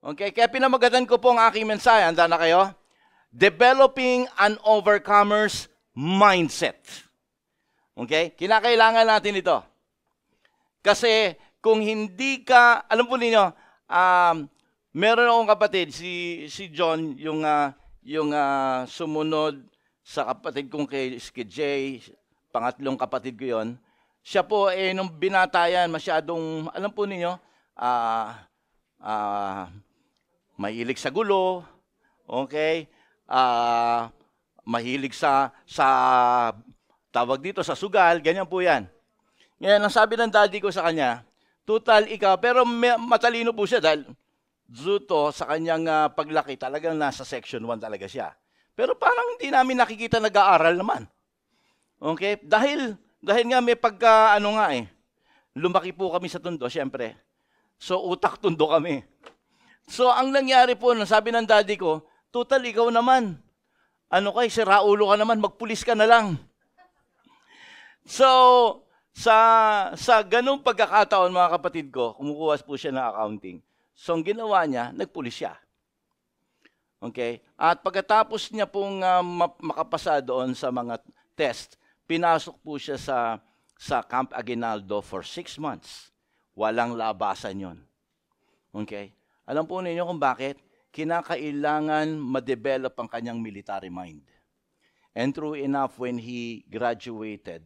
Okay? Kaya pinamagatan ko po ang aking mensahe. Handa na kayo? Developing an overcomer's mindset. Okay? Kinakailangan natin ito. Kasi kung hindi ka, alam po ninyo, meron akong kapatid, si John, yung sumunod sa kapatid kong kay Jay, pangatlong kapatid ko yon. Siya po, nung binata yan, masyadong, alam po ninyo, mahilig sa gulo, okay? Mahilig sa tawag dito, sa sugal, ganyan po yan. Ngayon, ang sabi ng daddy ko sa kanya, total ikaw, pero matalino po siya dahil Zuto sa kanyang paglaki, talagang nasa section 1 talaga siya. Pero parang hindi namin nakikita nag-aaral naman. Okay? Dahil nga may lumaki po kami sa Tondo, syempre. So, utak Tondo kami. So, ang nangyari po, sabi ng daddy ko, total ikaw naman. Sira ulo ka naman, magpulis ka na lang. So, sa ganung pagkakataon, mga kapatid ko, kumukuha po siya ng accounting. So, ang ginawa niya, nagpulis siya. Okay? At pagkatapos niya pong makapasa doon sa mga test, pinasok po siya sa Camp Aguinaldo for 6 months. Walang labasan yon. Okay? Alam po ninyo kung bakit? Kinakailangan ma-develop ang kanyang military mind. And true enough, when he graduated,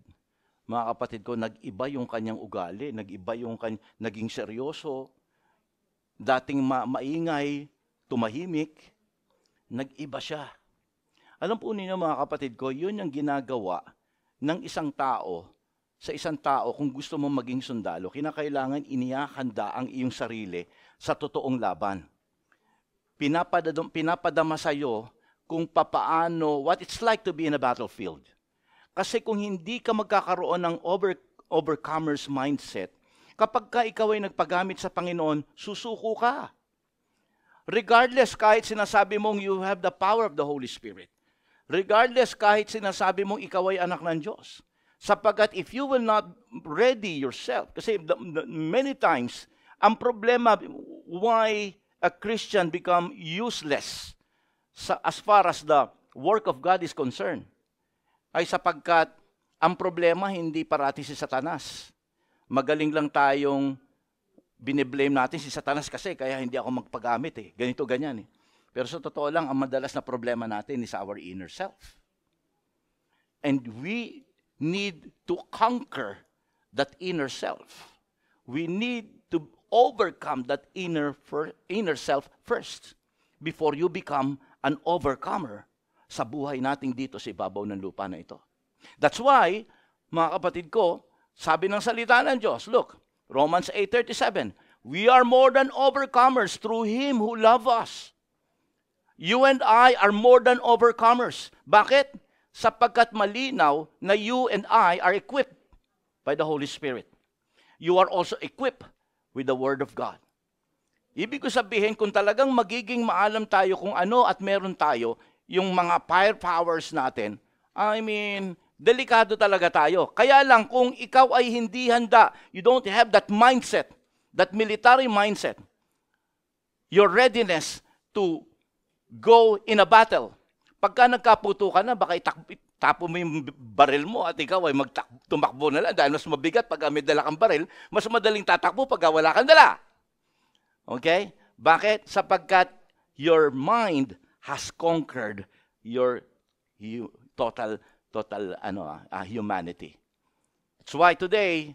mga kapatid ko, nag-iba yung kanyang ugali, nag-iba yung naging seryoso, dating maingay, tumahimik, nag-iba siya. Alam po ninyo mga kapatid ko, yun yung ginagawa ng isang tao, sa isang tao kung gusto mo maging sundalo, kinakailangan inihahanda ang iyong sarili sa totoong laban. Pinapadama sa iyo kung papaano, what it's like to be in a battlefield. Kasi kung hindi ka magkakaroon ng overcomer's mindset, kapag ka ikaw ay nagpagamit sa Panginoon, susuko ka. Regardless kahit sinasabi mong you have the power of the Holy Spirit. Regardless kahit sinasabi mong ikaw ay anak ng Diyos. Sapagkat if you will not ready yourself, kasi many times, ang problema why a Christian become useless as far as the work of God is concerned, ay sapagkat ang problema hindi parati si Satanas. Magaling lang tayong biniblame natin si Satanas kasi kaya hindi ako magpagamit Ganito, ganyan Pero sa totoo lang, ang madalas na problema natin is our inner self. And we need to conquer that inner self. We need to overcome that inner self first before you become an overcomer sa buhay nating dito sa ibabaw ng lupa na ito. That's why, mga kapatid ko, sabi ng salita ng Diyos, look, Romans 8:37, we are more than overcomers through Him who loves us. You and I are more than overcomers. Bakit? Sapagkat malinaw na you and I are equipped by the Holy Spirit. You are also equipped with the Word of God. Ibig ko sabihin, kung talagang magiging maalam tayo kung ano at meron tayo, yung mga powers natin, delikado talaga tayo. Kaya lang, kung ikaw ay hindi handa, you don't have that mindset, that military mindset, your readiness to go in a battle. Pagka nagkaputo ka na, baka itapo mo yung baril mo at ikaw ay tumakbo na lang dahil mas mabigat pag may dala kang baril, mas madaling tatakbo pag wala kang dala. Okay? Bakit? Sapagkat your mind has conquered your total humanity. That's why today,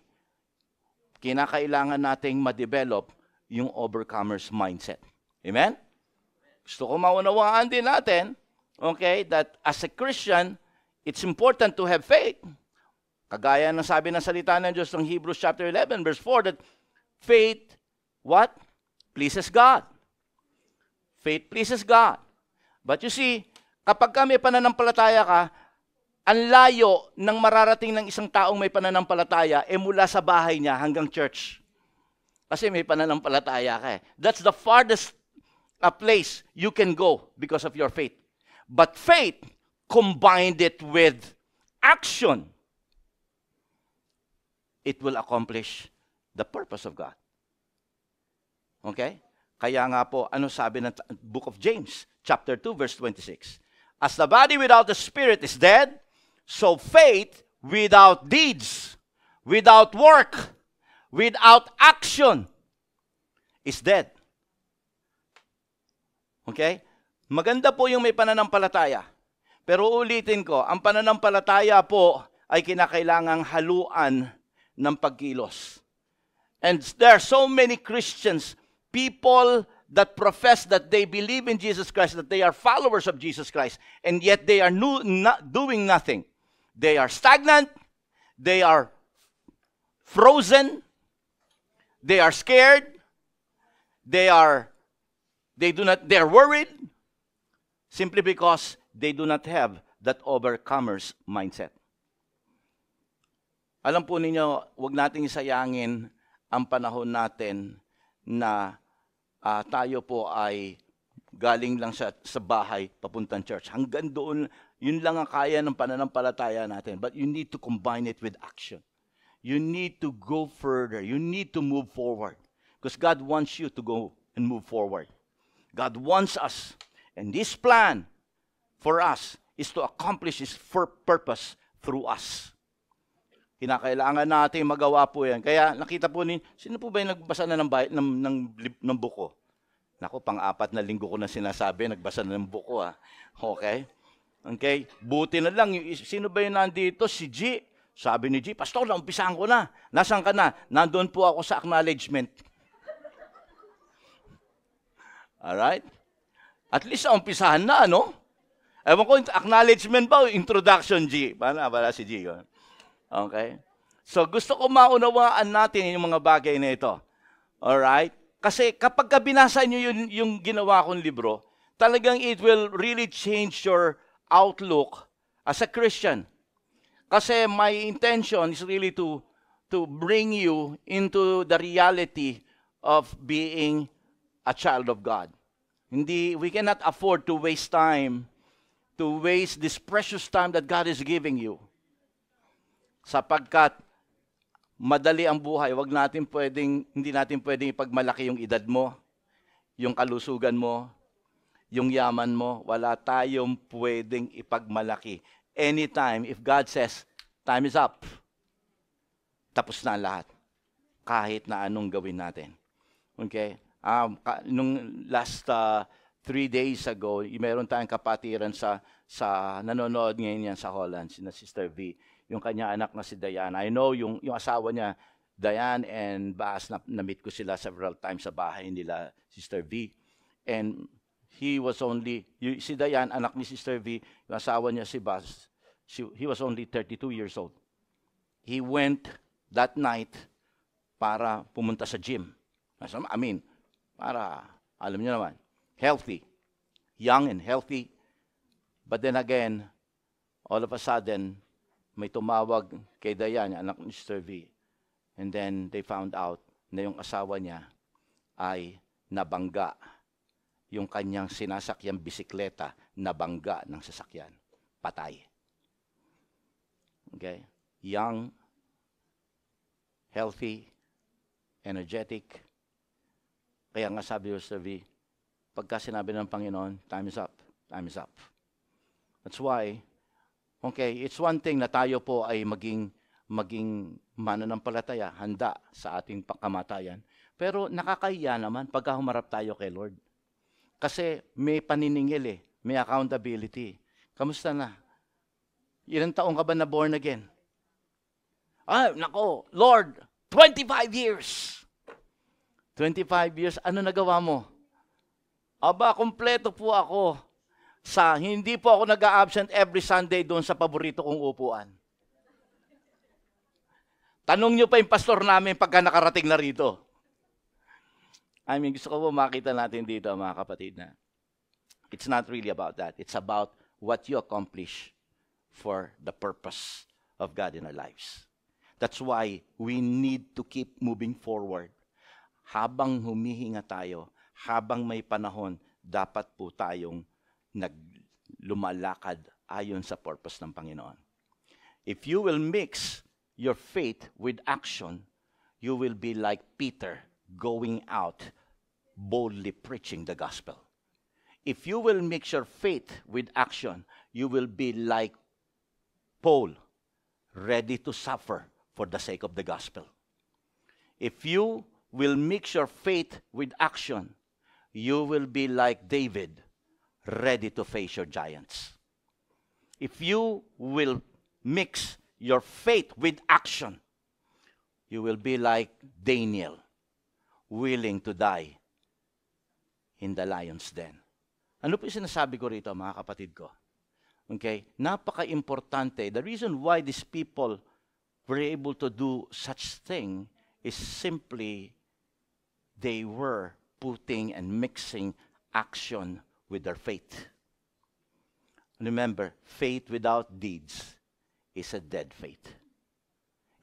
kinakailangan nating ma-develop yung overcomer's mindset. Amen? Gusto ko maunawaan din natin, okay, that as a Christian, it's important to have faith. Kagaya ng sabi ng salita ng Diyos ng Hebrews chapter 11, verse 4, that faith, what? Pleases God. Faith pleases God. But you see, kapag may pananampalataya ka, ang layo ng mararating ng isang taong may pananampalataya mula sa bahay niya hanggang church. Kasi may pananampalataya ka That's the farthest place you can go because of your faith. But faith, combined it with action, it will accomplish the purpose of God. Okay? Kaya nga po, ano sabi ng Book of James, chapter 2, verse 26? As the body without the spirit is dead, so faith without deeds, without work, without action is dead. Okay? Maganda po yung may pananampalataya. Pero ulitin ko, ang pananampalataya po ay kinakailangang haluan ng pagkilos. And there are so many Christians, people that profess that they believe in Jesus Christ, that they are followers of Jesus Christ, and yet they are not doing nothing. They are stagnant, they are frozen, they are scared, they are worried, simply because they do not have that overcomer's mindset. Alam po ninyo, huwag nating isayangin ang panahon natin na tayo po ay galing lang sa bahay, papuntang church. Hanggang doon, yun lang ang kaya ng pananampalataya natin. But you need to combine it with action. You need to go further. You need to move forward. Because God wants you to go and move forward. God wants us. And this plan for us is to accomplish His purpose through us. Kinakailangan natin magawa po yan. Kaya nakita po sino po ba yung nagbasa na ng buko? Naku, pang-4 na linggo ko na sinasabi, nagbasa na ng buko. Okay? Okay? Buti na lang, sino ba yung nandito? Si G. Sabi ni G, Pastor, naumpisahan ko na. Nasaan ka na? Nandun po ako sa acknowledgement. Alright? At least naumpisahan na, no? Ewan ko, acknowledgement ba o introduction, G? Para si G. Okay? So, gusto ko maunawaan natin yung mga bagay na ito. Alright? Kasi kapag binasa nyo yung ginawa kong libro, talagang it will really change your outlook as a Christian. Kasi my intention is really to bring you into the reality of being a child of God. We cannot afford to waste time, to waste this precious time that God is giving you. Sapagkat madali ang buhay, hindi natin pwedeng ipagmalaki yung edad mo, yung kalusugan mo, yung yaman mo. Wala tayong pwedeng ipagmalaki. Anytime, if God says, time is up, tapos na lahat. Kahit na anong gawin natin. Okay? Nung last 3 days ago, meron tayong kapatiran sa nanonood ngayon yan sa Holland, si Sister V. Yung kanya anak na si Diane. I know yung asawa niya, Diane and Bas, na-meet ko sila several times sa bahay nila, Sister V. And he was only, si Diane, anak ni Sister V, yung asawa niya si Bas, he was only 32 years old. He went that night para pumunta sa gym. Para, alam niyo naman, healthy. Young and healthy. But then again, all of a sudden, may tumawag kay Diane, anak ni Sister V. And then they found out na yung asawa niya ay nabangga. Yung kanyang sinasakyang bisikleta, nabangga ng sasakyan. Patay. Okay? Young, healthy, energetic. Kaya nga sabi ni Sister V, pagka sinabi ng Panginoon, time is up. Time is up. That's why, okay, it's one thing na tayo po ay maging mananampalataya, handa sa ating kamatayan. Pero nakakahiya naman pagka humarap tayo kay Lord. Kasi may paniningil may accountability. Kamusta na? Ilang taong ka ba na born again? Nako, Lord, 25 years. 25 years, ano nagawa mo? Kompleto po ako. Hindi po ako nag-a-absent every Sunday doon sa paborito kong upuan. Tanong nyo pa yung pastor namin pagka nakarating na rito. Gusto ko po makita natin dito, mga kapatid, na it's not really about that. It's about what you accomplish for the purpose of God in our lives. That's why we need to keep moving forward. Habang humihinga tayo, habang may panahon, dapat po tayong lumalakad ayon sa purpose ng Panginoon. If you will mix your faith with action, you will be like Peter going out boldly preaching the gospel. If you will mix your faith with action, you will be like Paul, ready to suffer for the sake of the gospel. If you will mix your faith with action, you will be like David, ready to face your giants. If you will mix your faith with action, you will be like Daniel, willing to die in the lion's den. Ano po yung sinasabi ko rito, mga kapatid ko? Okay? Napaka-importante. The reason why these people were able to do such thing is simply they were putting and mixing action with their faith. Remember, faith without deeds is a dead faith.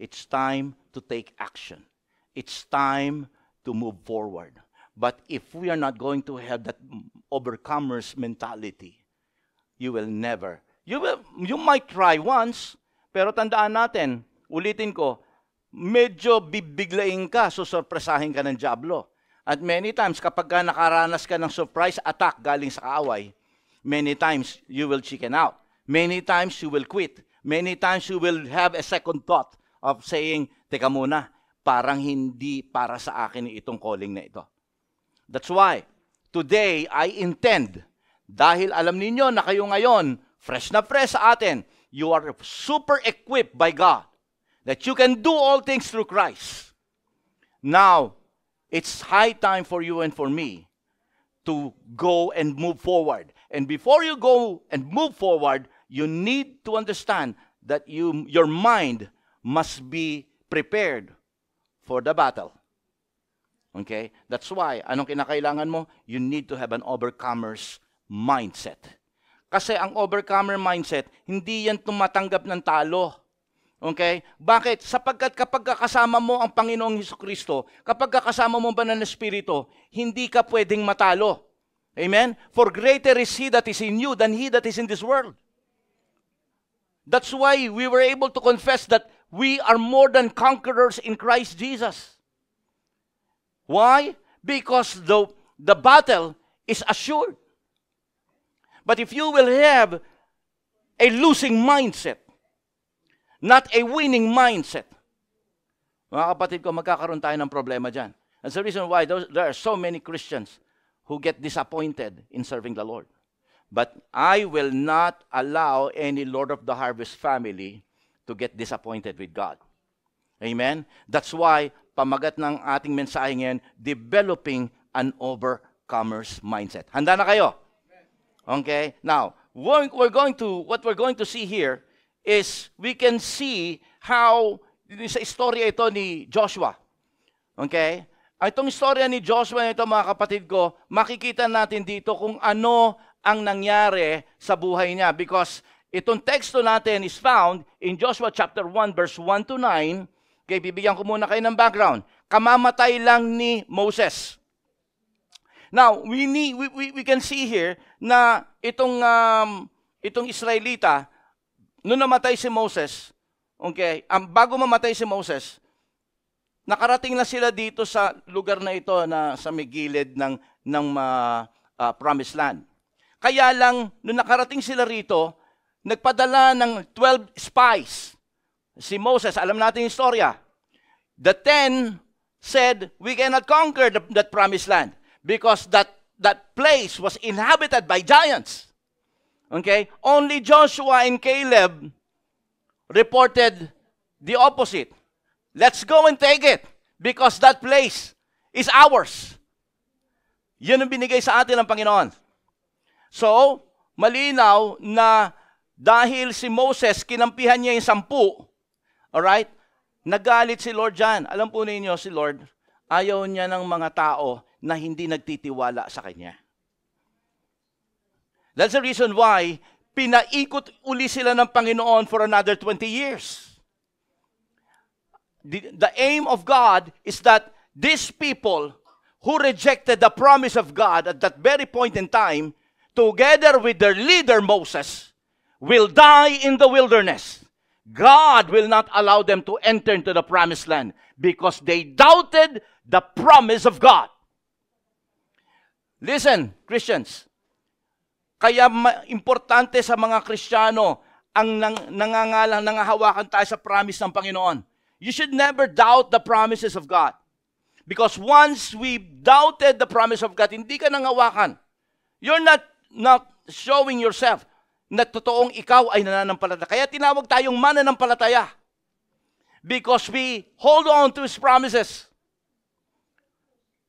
It's time to take action. It's time to move forward. But if we are not going to have that overcomer's mentality, you will never. You might try once, pero tandaan natin, ulitin ko, medyo bibiglain ka, susurpresahin ka ng dyablo. At many times, kapag nakaranas ka ng surprise attack galing sa kaaway, many times you will chicken out. Many times you will quit. Many times you will have a second thought of saying, teka muna, parang hindi para sa akin itong calling na ito. That's why, today, I intend, dahil alam ninyo na kayo ngayon, fresh na fresh sa atin, you are super equipped by God, that you can do all things through Christ. Now, it's high time for you and for me to go and move forward. And before you go and move forward, you need to understand that your mind must be prepared for the battle. Okay? That's why, anong kinakailangan mo? You need to have an overcomer's mindset. Kasi ang overcomer mindset, hindi yan tumatanggap ng talo. Okay? Bakit? Sapagkat kapag kasama mo ang Panginoong Hesukristo, kapag kasama mo ang Banal na Espiritu, hindi ka pwedeng matalo. Amen? For greater is He that is in you than he that is in this world. That's why we were able to confess that we are more than conquerors in Christ Jesus. Why? Because the battle is assured. But if you will have a losing mindset, not a winning mindset, mga kapatid ko, magkakaroon tayo ng problema dyan. That's the reason why there are so many Christians who get disappointed in serving the Lord. But I will not allow any Lord of the Harvest family to get disappointed with God. Amen? That's why, pamagat ng ating mensahe ngayon, developing an overcomer's mindset. Handa na kayo? Okay? Now, what we're going to see here is we can see how, sa istorya ito ni Joshua. Okay? Itong istorya ni Joshua ito, mga kapatid ko, makikita natin dito kung ano ang nangyari sa buhay niya. Because itong teksto natin is found in Joshua chapter 1, verse 1 to 9. Okay, bibigyan ko muna kayo ng background. Kamamatay lang ni Moses. Now, we can see here na itong Israelita, nung namatay si Moses, okay, bago mamatay si Moses, nakarating na sila dito sa lugar na ito na sa may gilid ng Promised Land. Kaya lang, nung nakarating sila rito, nagpadala ng 12 spies. Si Moses, alam natin yung istorya. The 10 said, we cannot conquer that Promised Land because that place was inhabited by giants. Okay? Only Joshua and Caleb reported the opposite. Let's go and take it because that place is ours. Yun ang binigay sa atin ng Panginoon. So, malinaw na dahil si Moses, kinampihan niya yung 10, alright? Nagalit si Lord dyan. Alam po ninyo, si Lord, ayaw niya ng mga tao na hindi nagtitiwala sa Kanya. That's the reason why pinaikot uli sila ng Panginoon for another 20 years. The aim of God is that these people who rejected the promise of God at that very point in time, together with their leader Moses, will die in the wilderness. God will not allow them to enter into the promised land because they doubted the promise of God. Listen, Christians. Kaya importante sa mga Kristiyano ang nangangahawakan tayo sa promise ng Panginoon. You should never doubt the promises of God. Because once we doubted the promise of God, hindi ka nangawakan. You're not showing yourself na totoong ikaw ay nananampalataya. Kaya tinawag tayong mananampalataya. Because we hold on to His promises.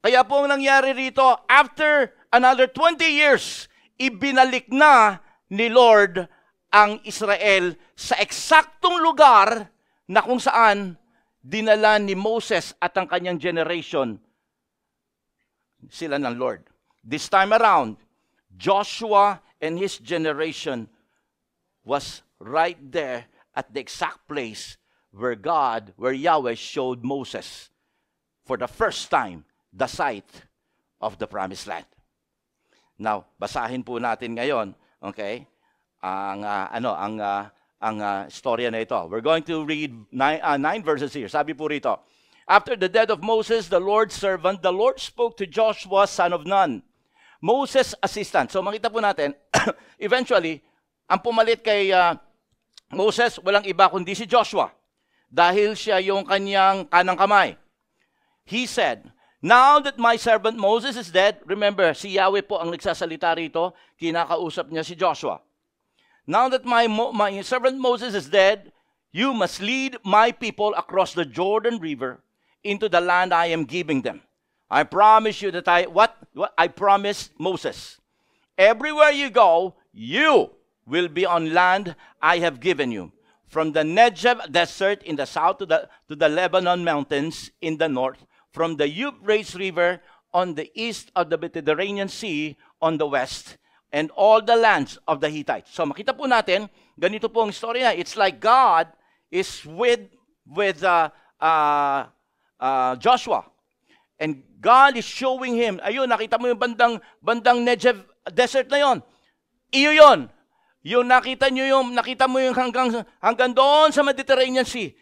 Kaya po ang nangyari rito, after another 20 years, ibinalik na ni Lord ang Israel sa eksaktong lugar na kung saan dinala ni Moses at ang kanyang generation sila ng Lord. This time around, Joshua and his generation was right there at the exact place where Yahweh showed Moses for the first time the site of the promised land. Now, basahin po natin ngayon, okay, ang storya na ito. We're going to read 9 verses here. Sabi po rito, after the death of Moses, the Lord's servant, the Lord spoke to Joshua, son of Nun, Moses' assistant. So makita po natin, eventually, ang pumalit kay Moses, walang iba kundi si Joshua. Dahil siya yung kanyang kanang kamay. He said, now that my servant Moses is dead, remember, si Yahweh po ang nagsasalita rito, kinakausap niya si Joshua. Now that my servant Moses is dead, you must lead my people across the Jordan River into the land I am giving them. I promise you that what I promised Moses. Everywhere you go, you will be on land I have given you. From the Negev desert in the south to the Lebanon mountains in the north, from the Euphrates River on the east of the Mediterranean Sea on the west, and all the lands of the Hittites. So makita po natin, ganito po ang istorya. It's like God is with Joshua. And God is showing him, ayun, nakita mo yung bandang Negev desert na yon. Iyo yon. Yung nakita mo yung hanggang doon sa Mediterranean Sea.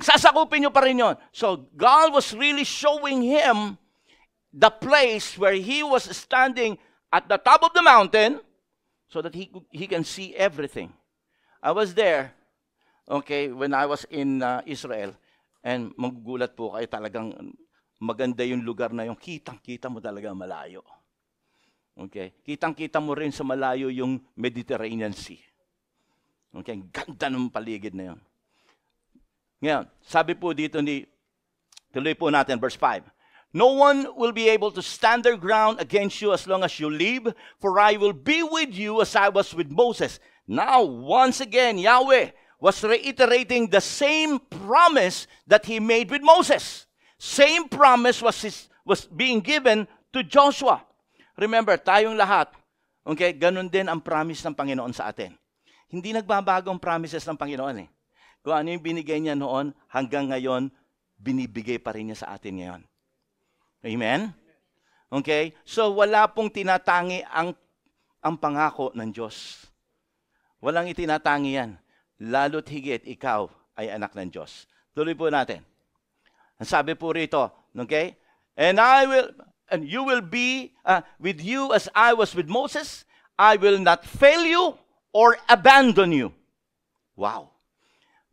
Sasakupin nyo pa rin yon. So God was really showing him the place where he was standing at the top of the mountain so that he can see everything. I was there, okay, when I was in Israel, and magugulat po kayo, talagang maganda yung lugar na yung kitang-kita mo talaga malayo. Okay, kitang-kita mo rin sa malayo yung Mediterranean Sea. Okay, ganda ng paligid na yun. Ngayon, sabi po dito tuloy po natin, verse 5. No one will be able to stand their ground against you as long as you live, for I will be with you as I was with Moses. Now, once again, Yahweh was reiterating the same promise that He made with Moses. Same promise was being given to Joshua. Remember, tayong lahat, okay, ganun din ang promise ng Panginoon sa atin. Hindi nagbabago ang promises ng Panginoon eh. Kung ano yung binigay niya noon, hanggang ngayon, binibigay pa rin niya sa atin ngayon. Amen? Okay? So, wala pong tinatangi ang pangako ng Diyos. Walang itinatangi yan. Lalo't higit, ikaw ay anak ng Diyos. Tuloy po natin. Ang sabi po rito, okay? And you will be with you as I was with Moses. I will not fail you or abandon you. Wow.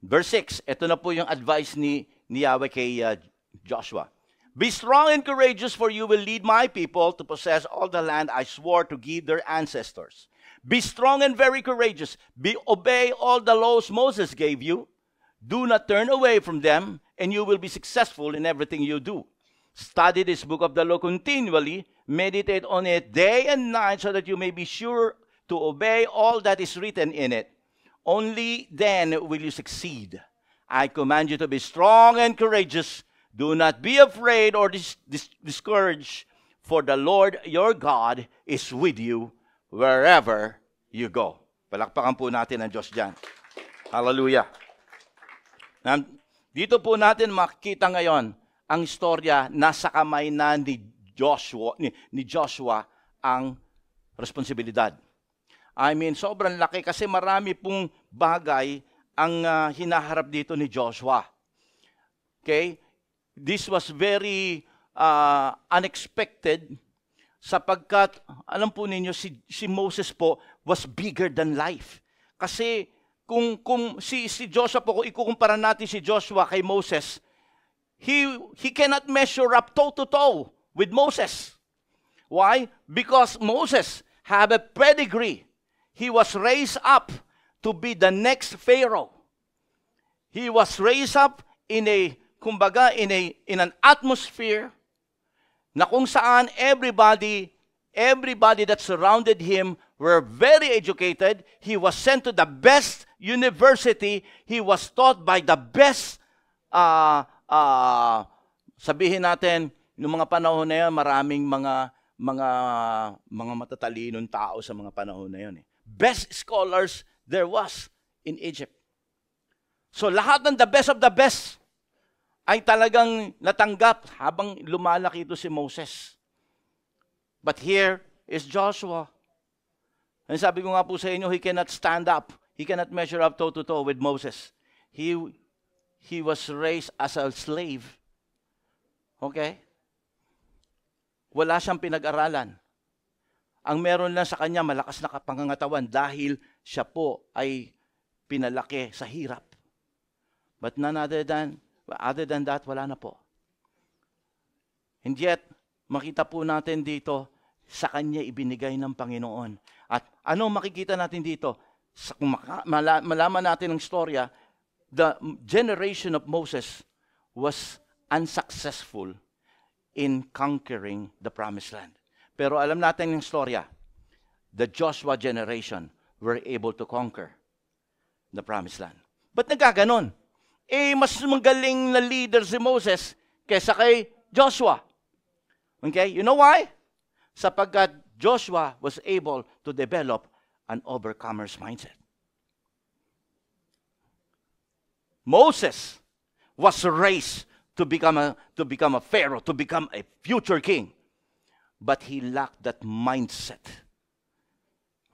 Verse 6, ito na po yung advice ni Yahweh kay Joshua. Be strong and courageous, for you will lead my people to possess all the land I swore to give their ancestors. Be strong and very courageous. Obey all the laws Moses gave you. Do not turn away from them, and you will be successful in everything you do. Study this book of the law continually. Meditate on it day and night, so that you may be sure to obey all that is written in it. Only then will you succeed. I command you to be strong and courageous. Do not be afraid or discouraged, for the Lord your God is with you wherever you go. Palakpakan po natin ang Diyos dyan. Hallelujah. Dito po natin makikita ngayon ang istorya, nasa kamay na ni Joshua ang responsibilidad. I mean, sobrang laki kasi marami pong bagay ang hinaharap dito ni Joshua. Okay? This was very unexpected Sapagkat, alam po ninyo, si Moses po was bigger than life. Kasi kung si Joshua po, kung ikukumpara natin si Joshua kay Moses, he cannot measure up toe-to-toe with Moses. Why? Because Moses had a pedigree. He was raised up to be the next Pharaoh. He was raised up in an atmosphere na kung saan everybody that surrounded him were very educated. He was sent to the best university. He was taught by the best, sabihin natin, noong mga panahon na yun, maraming mga matatalinong tao sa mga panahon na yun. Best scholars there was in Egypt. So lahat ng the best of the best ay talagang natanggap habang lumalaki ito si Moses. But here is Joshua. And sabi ko nga po sa inyo, he cannot stand up. He cannot measure up toe-to-toe with Moses. He was raised as a slave. Okay? Wala siyang pinag-aralan. Ang meron lang sa kanya, malakas na pangangatawan dahil siya po ay pinalaki sa hirap. But none other than that, wala na po. And yet, makita po natin dito, sa kanya ibinigay ng Panginoon. At ano makikita natin dito? Kung malaman natin ang storya, the generation of Moses was unsuccessful in conquering the promised land. Pero alam natin yung storya, the Joshua generation were able to conquer the promised land. Ba't nagkaganon? Mas magaling na leader si Moses kaysa kay Joshua. Okay? You know why? Sapagkat Joshua was able to develop an overcomer's mindset. Moses was raised to become a pharaoh, to become a future king. But he lacked that mindset.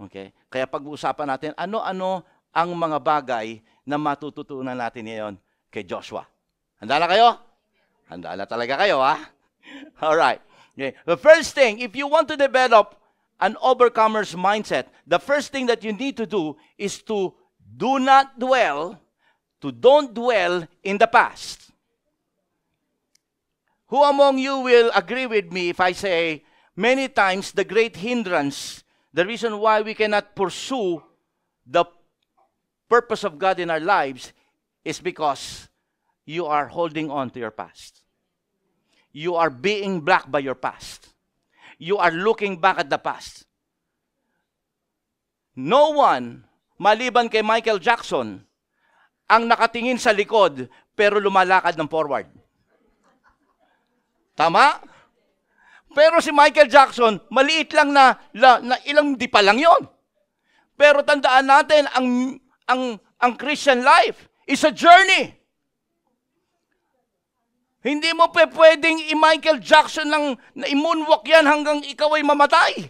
Okay? Kaya pag-uusapan natin, ano-ano ang mga bagay na matututunan natin ngayon kay Joshua. Handa na kayo? Handa na talaga kayo, ha? All right. Okay. The first thing, if you want to develop an overcomer's mindset, the first thing that you need to do is to don't dwell in the past. Who among you will agree with me if I say, many times the great hindrance, the reason why we cannot pursue the purpose of God in our lives is because you are holding on to your past. You are being blocked by your past. You are looking back at the past. No one, maliban kay Michael Jackson, ang nakatingin sa likod pero lumalakad ng forward. Tama? Pero si Michael Jackson, maliit lang na ilang di pa lang yon. Pero tandaan natin, ang Christian life is a journey. Hindi mo pwedeng i-Michael Jackson lang na i-moonwalk yan hanggang ikaw ay mamatay.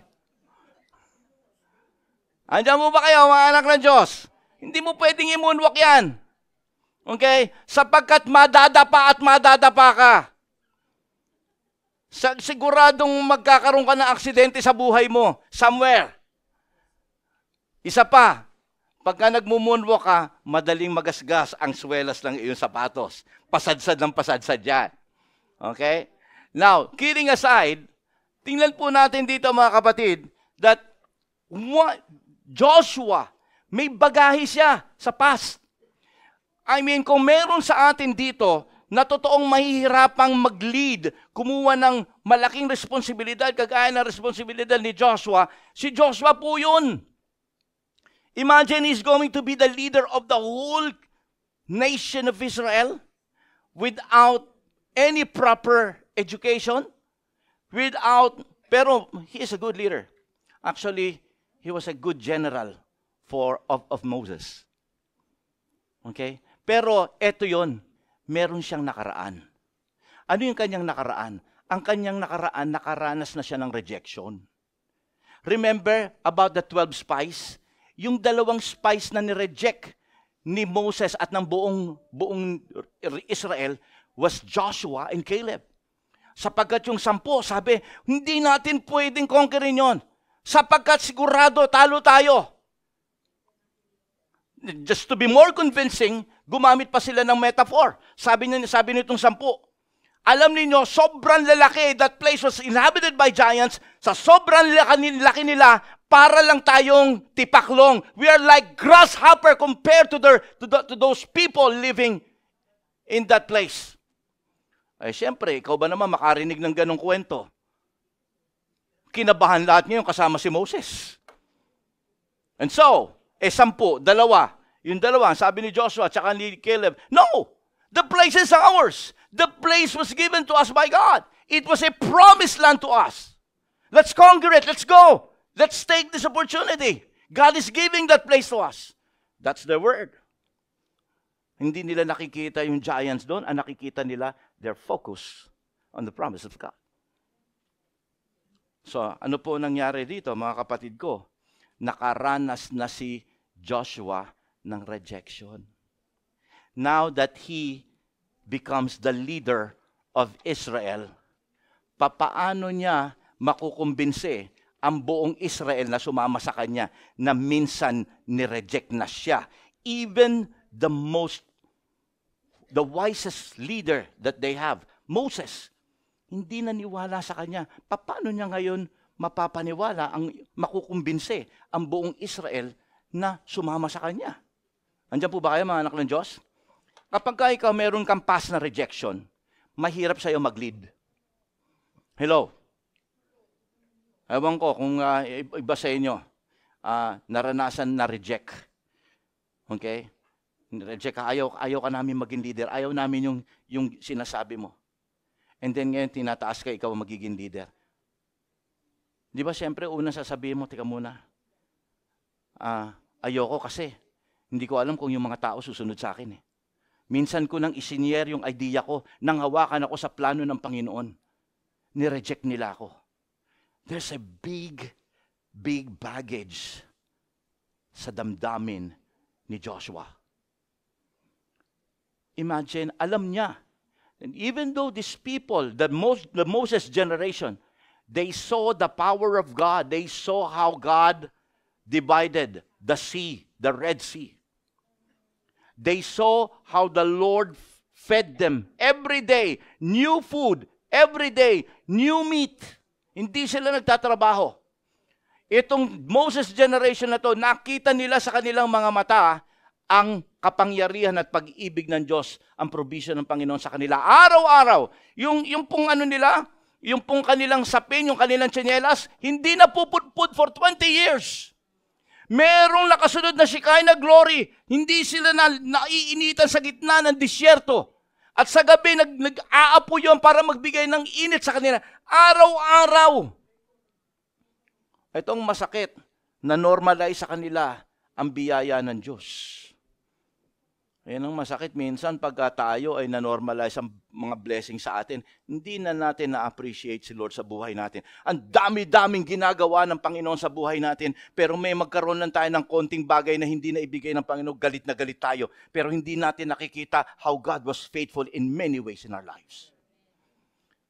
Andiyan mo ba kayo, mga anak ng Diyos? Hindi mo pwedeng i-moonwalk yan. Okay? Sapagkat madadapa at madadapa ka. Siguradong magkakaroon ka ng aksidente sa buhay mo, somewhere. Isa pa, pagka nagmumunwalk ka, madaling magasgas ang swelas ng iyong sapatos. Pasadsad ng pasadsad yan. Okay? Now, kidding aside, tingnan po natin dito mga kapatid, that Joshua, may bagahe siya sa past. I mean, kung meron sa atin dito, na totoong mahihirapang mag-lead, kumuha ng malaking responsibilidad, kagaya ng responsibilidad ni Joshua, si Joshua po yun. Imagine he's going to be the leader of the whole nation of Israel without any proper education, pero he is a good leader. Actually, he was a good general of Moses. Okay? Pero eto yon, meron siyang nakaraan. Ano yung kanyang nakaraan? Ang kanyang nakaraan, nakaranas na siya ng rejection. Remember about the 12 spies? Yung 2 spies na ni-reject ni Moses at ng buong Israel was Joshua and Caleb. Sapagkat yung 10, sabi, hindi natin pwedeng conquerin yon. Sapagkat sigurado, talo tayo. Just to be more convincing, gumamit pa sila ng metaphor. Sabi nitong 10, alam niyo, sobrang lalaki, that place was inhabited by giants, sa sobrang laki nila, para lang tayong tipaklong. We are like grasshopper compared to those people living in that place. Ay, siyempre, ikaw ba naman makarinig ng ganong kwento? Kinabahan lahat ngayon kasama si Moses. And so, 10, dalawa. Yung dalawa, sabi ni Joshua, tsaka ni Caleb, no! The place is ours. The place was given to us by God. It was a promised land to us. Let's conquer it. Let's go. Let's take this opportunity. God is giving that place to us. That's the word. Hindi nila nakikita yung giants doon. Ang nakikita nila, their focus on the promise of God. So, ano po nangyari dito, mga kapatid ko? Nakaranas na si Joshua ng rejection. Now that he becomes the leader of Israel, papaano niya makukumbinse ang buong Israel na sumama sa kanya na minsan nireject na siya? Even the wisest leader that they have, Moses, hindi naniwala sa kanya. Paano niya ngayon mapapaniwala, makukumbinse ang buong Israel na sumama sa kanya? Andiyan po ba kayo, mga anak ng Diyos? Kapag ikaw meron kang past na rejection, mahirap sa'yo mag-lead. Hello? Ewan ko kung iba sa inyo, naranasan na reject. Okay? Reject ka, ayaw ka namin maging leader. Ayaw namin yung sinasabi mo. And then ngayon, tinataas ka, ikaw ang magiging leader. Di ba, siyempre, una sasabihin mo, tika muna, ayoko kasi, hindi ko alam kung yung mga tao susunod sa akin. Minsan ko nang isinyer yung idea ko, nang hawakan ako sa plano ng Panginoon. Nireject nila ako. There's a big baggage sa damdamin ni Joshua. Imagine, alam niya. And even though these people, the Moses generation, they saw the power of God. They saw how God divided the sea, the Red Sea. They saw how the Lord fed them every day, new food, every day, new meat. Hindi sila nagtatrabaho. Itong Moses generation na to, nakita nila sa kanilang mga mata ang kapangyarihan at pag-ibig ng Diyos, ang provision ng Panginoon sa kanila. Araw-araw, yung pong ano nila, yung pong kanilang sapin, yung kanilang tsinelas, hindi na pupudpud for 20 years. Merong nakasunod na Shekinah glory. Hindi sila naiinitan sa gitna ng disyerto. At sa gabi, nag-aapo yun para magbigay ng init sa kanila. Araw-araw. Itong masakit na normalize sa kanila ang biyaya ng Diyos. Yan ang masakit minsan pagka tayo ay na-normalize ang mga blessing sa atin, hindi na natin na-appreciate si Lord sa buhay natin. Ang dami-daming ginagawa ng Panginoon sa buhay natin, pero may magkaroon lang tayo ng konting bagay na hindi na ibigay ng Panginoon, galit na galit tayo. Pero hindi natin nakikita how God was faithful in many ways in our lives.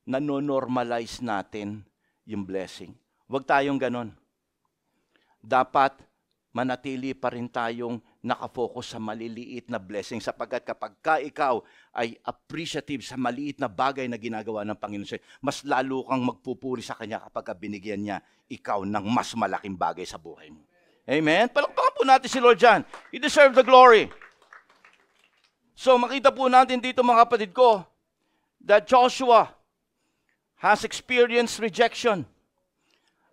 Nano-normalize natin yung blessing. Huwag tayong ganon. Dapat manatili pa rin tayong nakafocus sa maliliit na blessing sapagkat kapag ikaw ay appreciative sa maliit na bagay na ginagawa ng Panginoon sa'yo, mas lalo kang magpupuri sa Kanya kapag binigyan niya ikaw ng mas malaking bagay sa buhay mo. Amen? Palakpakan po natin si Lord dyan. He deserves the glory. So makita po natin dito mga kapatid ko that Joshua has experienced rejection.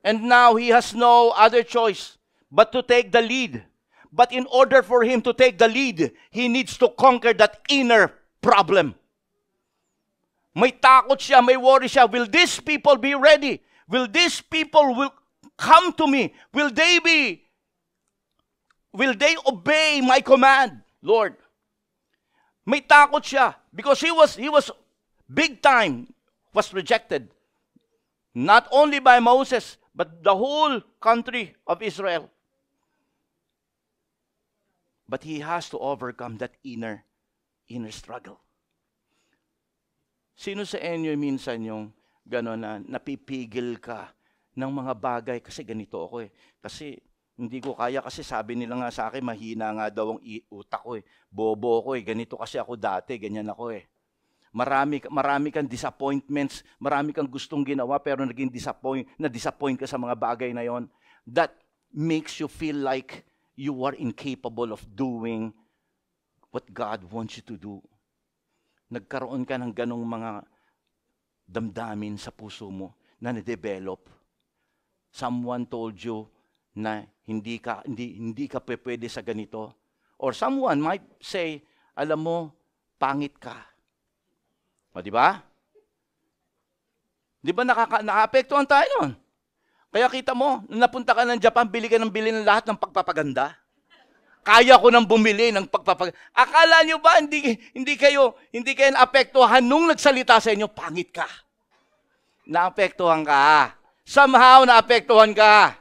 And now he has no other choice but to take the lead. But in order for him to take the lead, he needs to conquer that inner problem. May takot siya, may worry siya. Will these people be ready? Will these people come to me? Will they obey my command, Lord? May takot siya because he was big time, was rejected. Not only by Moses, but the whole country of Israel. But he has to overcome that inner struggle. Sino sa inyo minsan yung Gano'n na napipigil ka ng mga bagay kasi ganito ako eh. Kasi hindi ko kaya kasi sabi nila nga sa akin, mahina nga daw ang utak ko eh. Bobo ko eh, ganito kasi ako dati, ganyan ako eh. Marami kang disappointments, marami kang gustong ginawa pero naging na-disappoint ka sa mga bagay na yon. That makes you feel like you are incapable of doing what God wants you to do. Nagkaroon ka ng ganong mga damdamin sa puso mo na na-develop. Someone told you na hindi ka pwede sa ganito. Or someone might say, alam mo, pangit ka. O, di ba? Di ba nakaapektuhan tayo nun? Kaya kita mo, nung napunta ka ng Japan, bili ng lahat ng pagpapaganda. Kaya ko nang bumili ng pagpapaganda. Akala nyo ba, hindi kayo naapektuhan nung nagsalita sa inyo, pangit ka. Naapektuhan ka. Somehow, naapektuhan ka.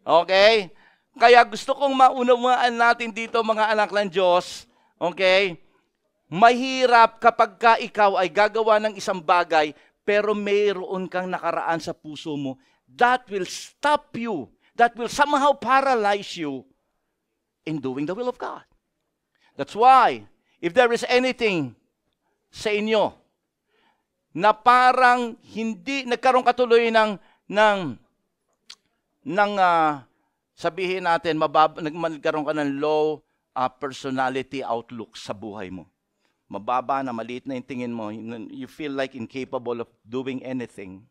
Okay? Kaya gusto kong maunawaan natin dito, mga anak ng Diyos, okay? Mahirap kapag ka ikaw ay gagawa ng isang bagay, pero mayroon kang nakaraan sa puso mo, that will stop you, that will somehow paralyze you in doing the will of God. That's why, if there is anything sa inyo na parang hindi nagkaroon katuloy ng sabihin natin, nagkaroon ka ng low personality outlook sa buhay mo. Mababa na, maliit na yung tingin mo, you feel like incapable of doing anything.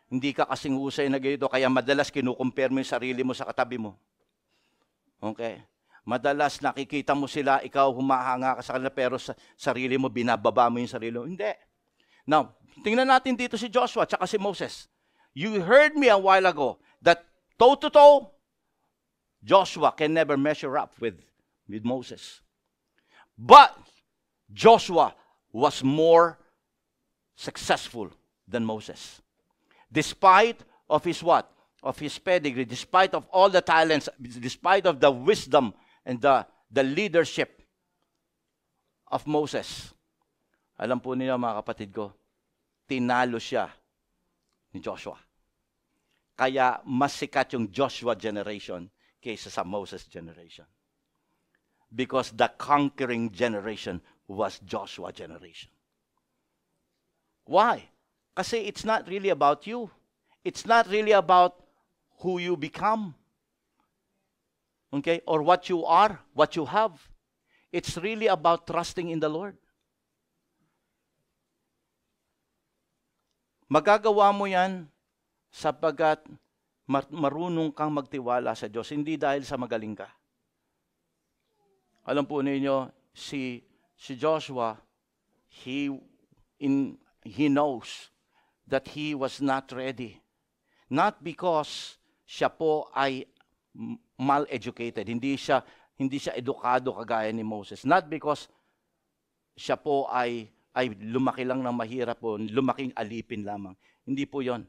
Hindi ka kasing husay na ganito, kaya madalas kinukumpare mo yung sarili mo sa katabi mo. Okay? Madalas nakikita mo sila, ikaw humahanga ka sa kanila, pero sa sarili mo, binababa mo yung sarili mo. Hindi. Now, tingnan natin dito si Joshua at si Moses. You heard me a while ago that toe-to-toe, Joshua can never measure up with Moses. But Joshua was more successful than Moses. Despite of his what? Of his pedigree, despite of all the talents, despite of the wisdom and the leadership of Moses. Alam po niyo mga kapatid ko, tinalo siya ni Joshua. Kaya mas sikat yung Joshua generation kaysa sa Moses generation. Because the conquering generation was Joshua generation. Why? Kasi it's not really about you. It's not really about who you become. Okay? Or what you are, what you have. It's really about trusting in the Lord. Magagawa mo yan sapagkat marunong kang magtiwala sa Diyos. Hindi dahil sa magaling ka. Alam po ninyo, si Joshua, he knows that he was not ready. Not because siya po ay mal-educated. Hindi siya edukado kagaya ni Moses. Not because siya po ay lumaki lang ng mahirap po, lumaking alipin lamang. Hindi po yon.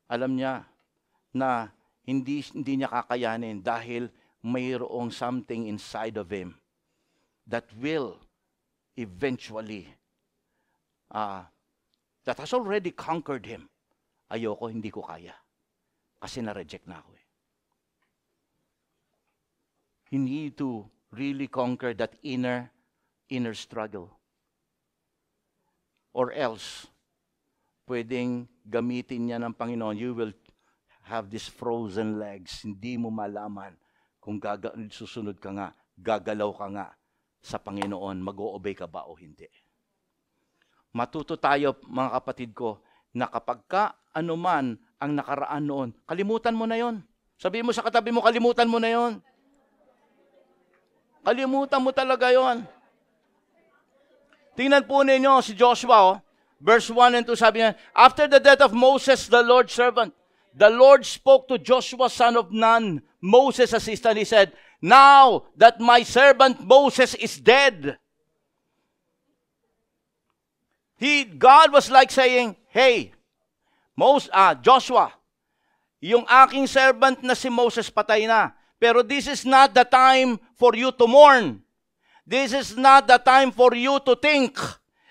Alam niya na hindi niya kakayanin dahil mayroong something inside of him that will eventually, that has already conquered him. Ayoko, hindi ko kaya. Kasi na-reject na ako eh. You need to really conquer that inner struggle. Or else, pwedeng gamitin niya ng Panginoon, you will have these frozen legs. Hindi mo malaman kung susunod ka nga, gagalaw ka nga sa Panginoon, mag-o-obey ka ba o hindi. Matuto tayo, mga kapatid ko, na kapag ka anuman ang nakaraan noon, kalimutan mo na yon. Sabihin mo sa katabi mo, kalimutan mo na yon. Kalimutan mo talaga yon. Tingnan po ninyo si Joshua, verse 1 and 2, sabi niya, after the death of Moses, the Lord's servant, the Lord spoke to Joshua, son of Nun, Moses' assistant. He said, now that my servant Moses is dead. God was like saying, hey, Joshua, yung aking servant na si Moses patay na. Pero this is not the time for you to mourn. This is not the time for you to think.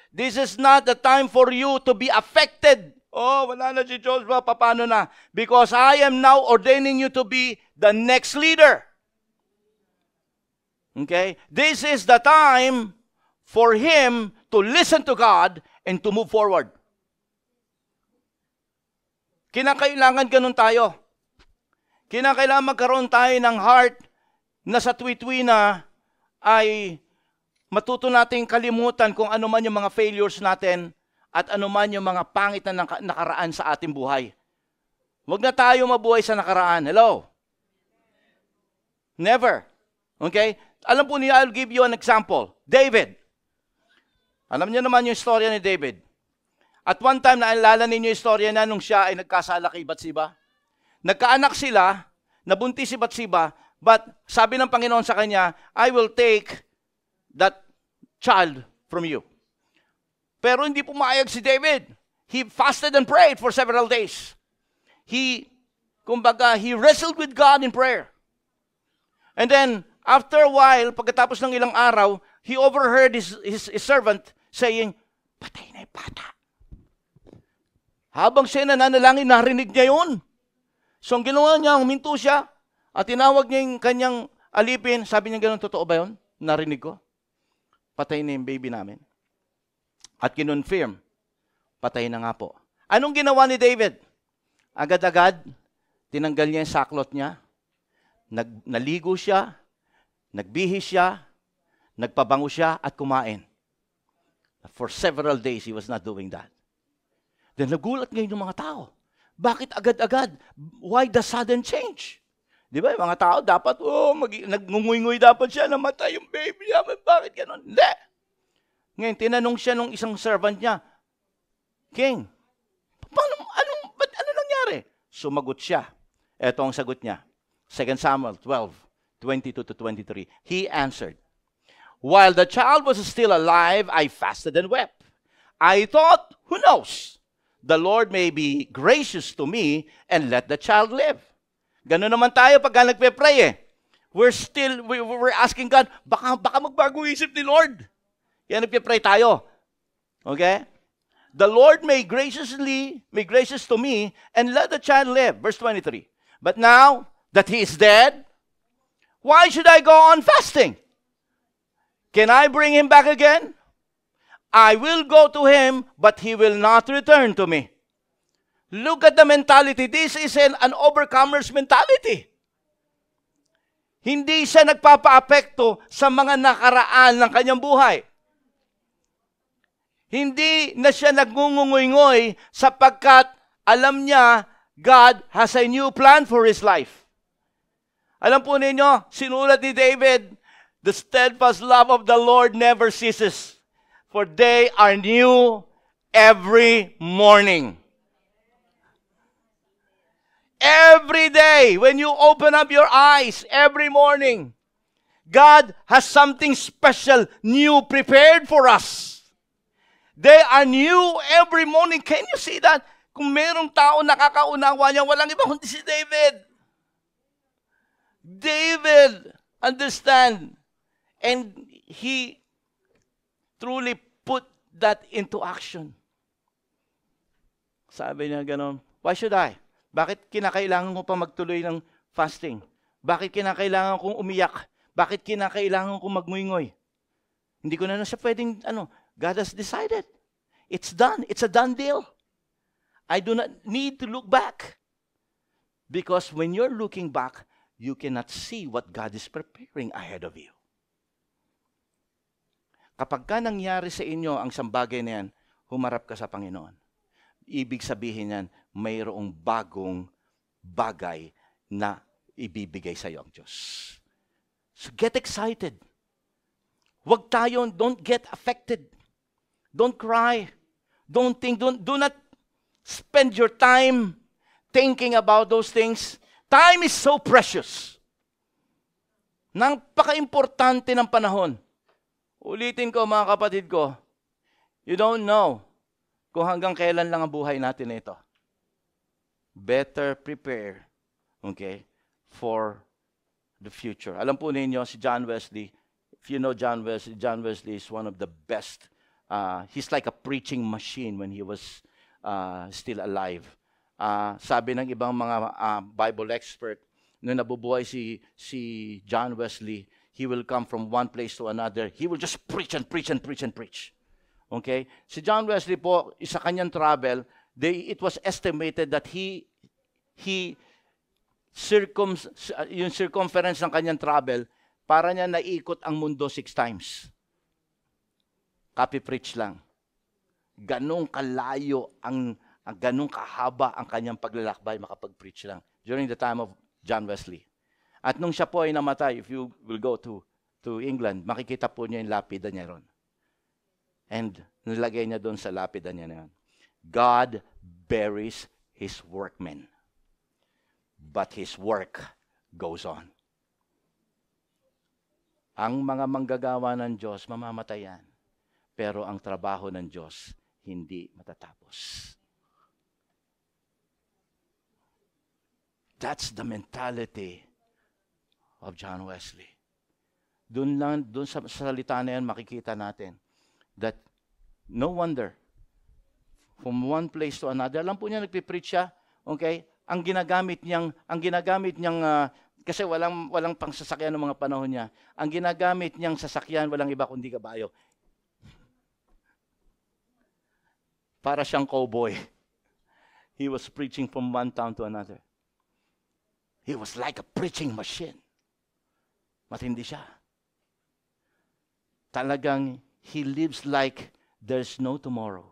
This is not the time for you to be affected. Oh, wala na si Joshua, paano na? Because I am now ordaining you to be the next leader. Okay? This is the time for him to listen to God and to move forward. Kinakailangan ganun tayo. Kinakailangan magkaroon tayo ng heart na sa tuwi-tuwi na ay matuto nating kalimutan kung ano man yung mga failures natin at ano man yung mga pangit na nakaraan sa ating buhay. Huwag na tayo mabuhay sa nakaraan. Hello? Never. Okay? Alam po niyo, I'll give you an example. David. Alam niyo naman yung istorya ni David. At one time, naalala ninyo yung istorya na nung siya ay nagkasala kay Bathsheba. Nagkaanak sila, nabuntis si Bathsheba, but sabi ng Panginoon sa kanya, I will take that child from you. Pero hindi pumayag si David. He fasted and prayed for several days. He wrestled with God in prayer. And then, after a while, pagkatapos ng ilang araw, he overheard his servant saying, patay na yung bata. Habang siya nananalangin, narinig niya yun. So, ang ginawa niya, huminto siya, at tinawag niya yung kanyang alipin. Sabi niya gano'n, totoo ba yun? Narinig ko. Patay na yung baby namin. At kinonfirm, patay na nga po. Anong ginawa ni David? Agad-agad, tinanggal niya yung saklot niya, naligo siya, nagbihis siya, nagpabango siya, at kumain. For several days, he was not doing that. Then nagulat ngayon yung mga tao. Bakit agad-agad? Why the sudden change? Di ba? Yung mga tao dapat, nagngunguy-nguy dapat siya, namatay yung baby niya. Bakit gano'n? Hindi. Ngayon, tinanong siya nung isang servant niya, King, ano nangyari? Sumagot siya. Ito ang sagot niya. 2 Samuel 12:22-23. He answered, while the child was still alive, I fasted and wept. I thought, who knows? The Lord may be gracious to me and let the child live. Ganun naman tayo pagka nagpe-pray eh. We're asking God, baka magbago isip ni Lord. Kaya nagpe-pray tayo. Okay? The Lord may gracious to me and let the child live. Verse 23. But now that he is dead, why should I go on fasting? Can I bring him back again? I will go to him, but he will not return to me. Look at the mentality. This is an overcomer's mentality. Hindi siya nagpapa-apekto sa mga nakaraan ng kanyang buhay. Hindi na siya nagngungungoy-ngoy sapagkat alam niya God has a new plan for his life. Alam po ninyo, sinulat ni David, the steadfast love of the Lord never ceases, for they are new every morning. Every day, when you open up your eyes, every morning, God has something special, new, prepared for us. They are new every morning. Can you see that? Kung mayroong tao nakakaunawa niya, walang iba kundi si David. David understand. And he truly put that into action. Sabi niya gano'n, why should I? Bakit kinakailangan ko pa magtuloy ng fasting? Bakit kinakailangan kong umiyak? Bakit kinakailangan kong magnguyngoy? Hindi ko na siya pwedeng, God has decided. It's done. It's a done deal. I do not need to look back. Because when you're looking back, you cannot see what God is preparing ahead of you. Kapag ka nangyari sa inyo ang sambagay na yan, humarap ka sa Panginoon. Ibig sabihin yan, mayroong bagong bagay na ibibigay sa iyo ang Diyos. So get excited. Don't get affected. Don't cry. Don't think, do not spend your time thinking about those things. Time is so precious. Napaka-importante ng panahon. Ulitin ko mga kapatid ko, you don't know kung hanggang kailan lang ang buhay natin na ito. Better prepare, for the future. Alam po ninyo, si John Wesley, if you know John Wesley is one of the best he's like a preaching machine when he was still alive. Sabi ng ibang mga Bible expert, nung nabubuhay si John Wesley, he will come from one place to another. He will just preach and preach and preach and preach. Okay? Si John Wesley po, isa kanyang travel, it was estimated that yung circumference ng kanyang travel, para niya naikot ang mundo 6 times. Copy-preach lang. Ganong kalayo, ganong kahaba ang kanyang paglalakbay, makapag-preach lang. During the time of John Wesley. At nung siya po ay namatay, if you will go to England, makikita po niya yung lapida niya ron. And nilagay niya doon sa lapida niya na yun. God buries His workmen, but His work goes on. Ang mga manggagawa ng Diyos, mamamatay yan. Pero ang trabaho ng Diyos, hindi matatapos. That's the mentality of John Wesley. Doon sa salita na yan, makikita natin that no wonder, from one place to another, alam po niya, nagpipreach siya, okay? Ang ginagamit niyang kasi walang pangsasakyan ng mga panahon niya. Ang ginagamit niyang sasakyan, walang iba kundi kabayo. Para siyang cowboy. He was preaching from one town to another. He was like a preaching machine. Matindi siya. Talagang, he lives like there's no tomorrow.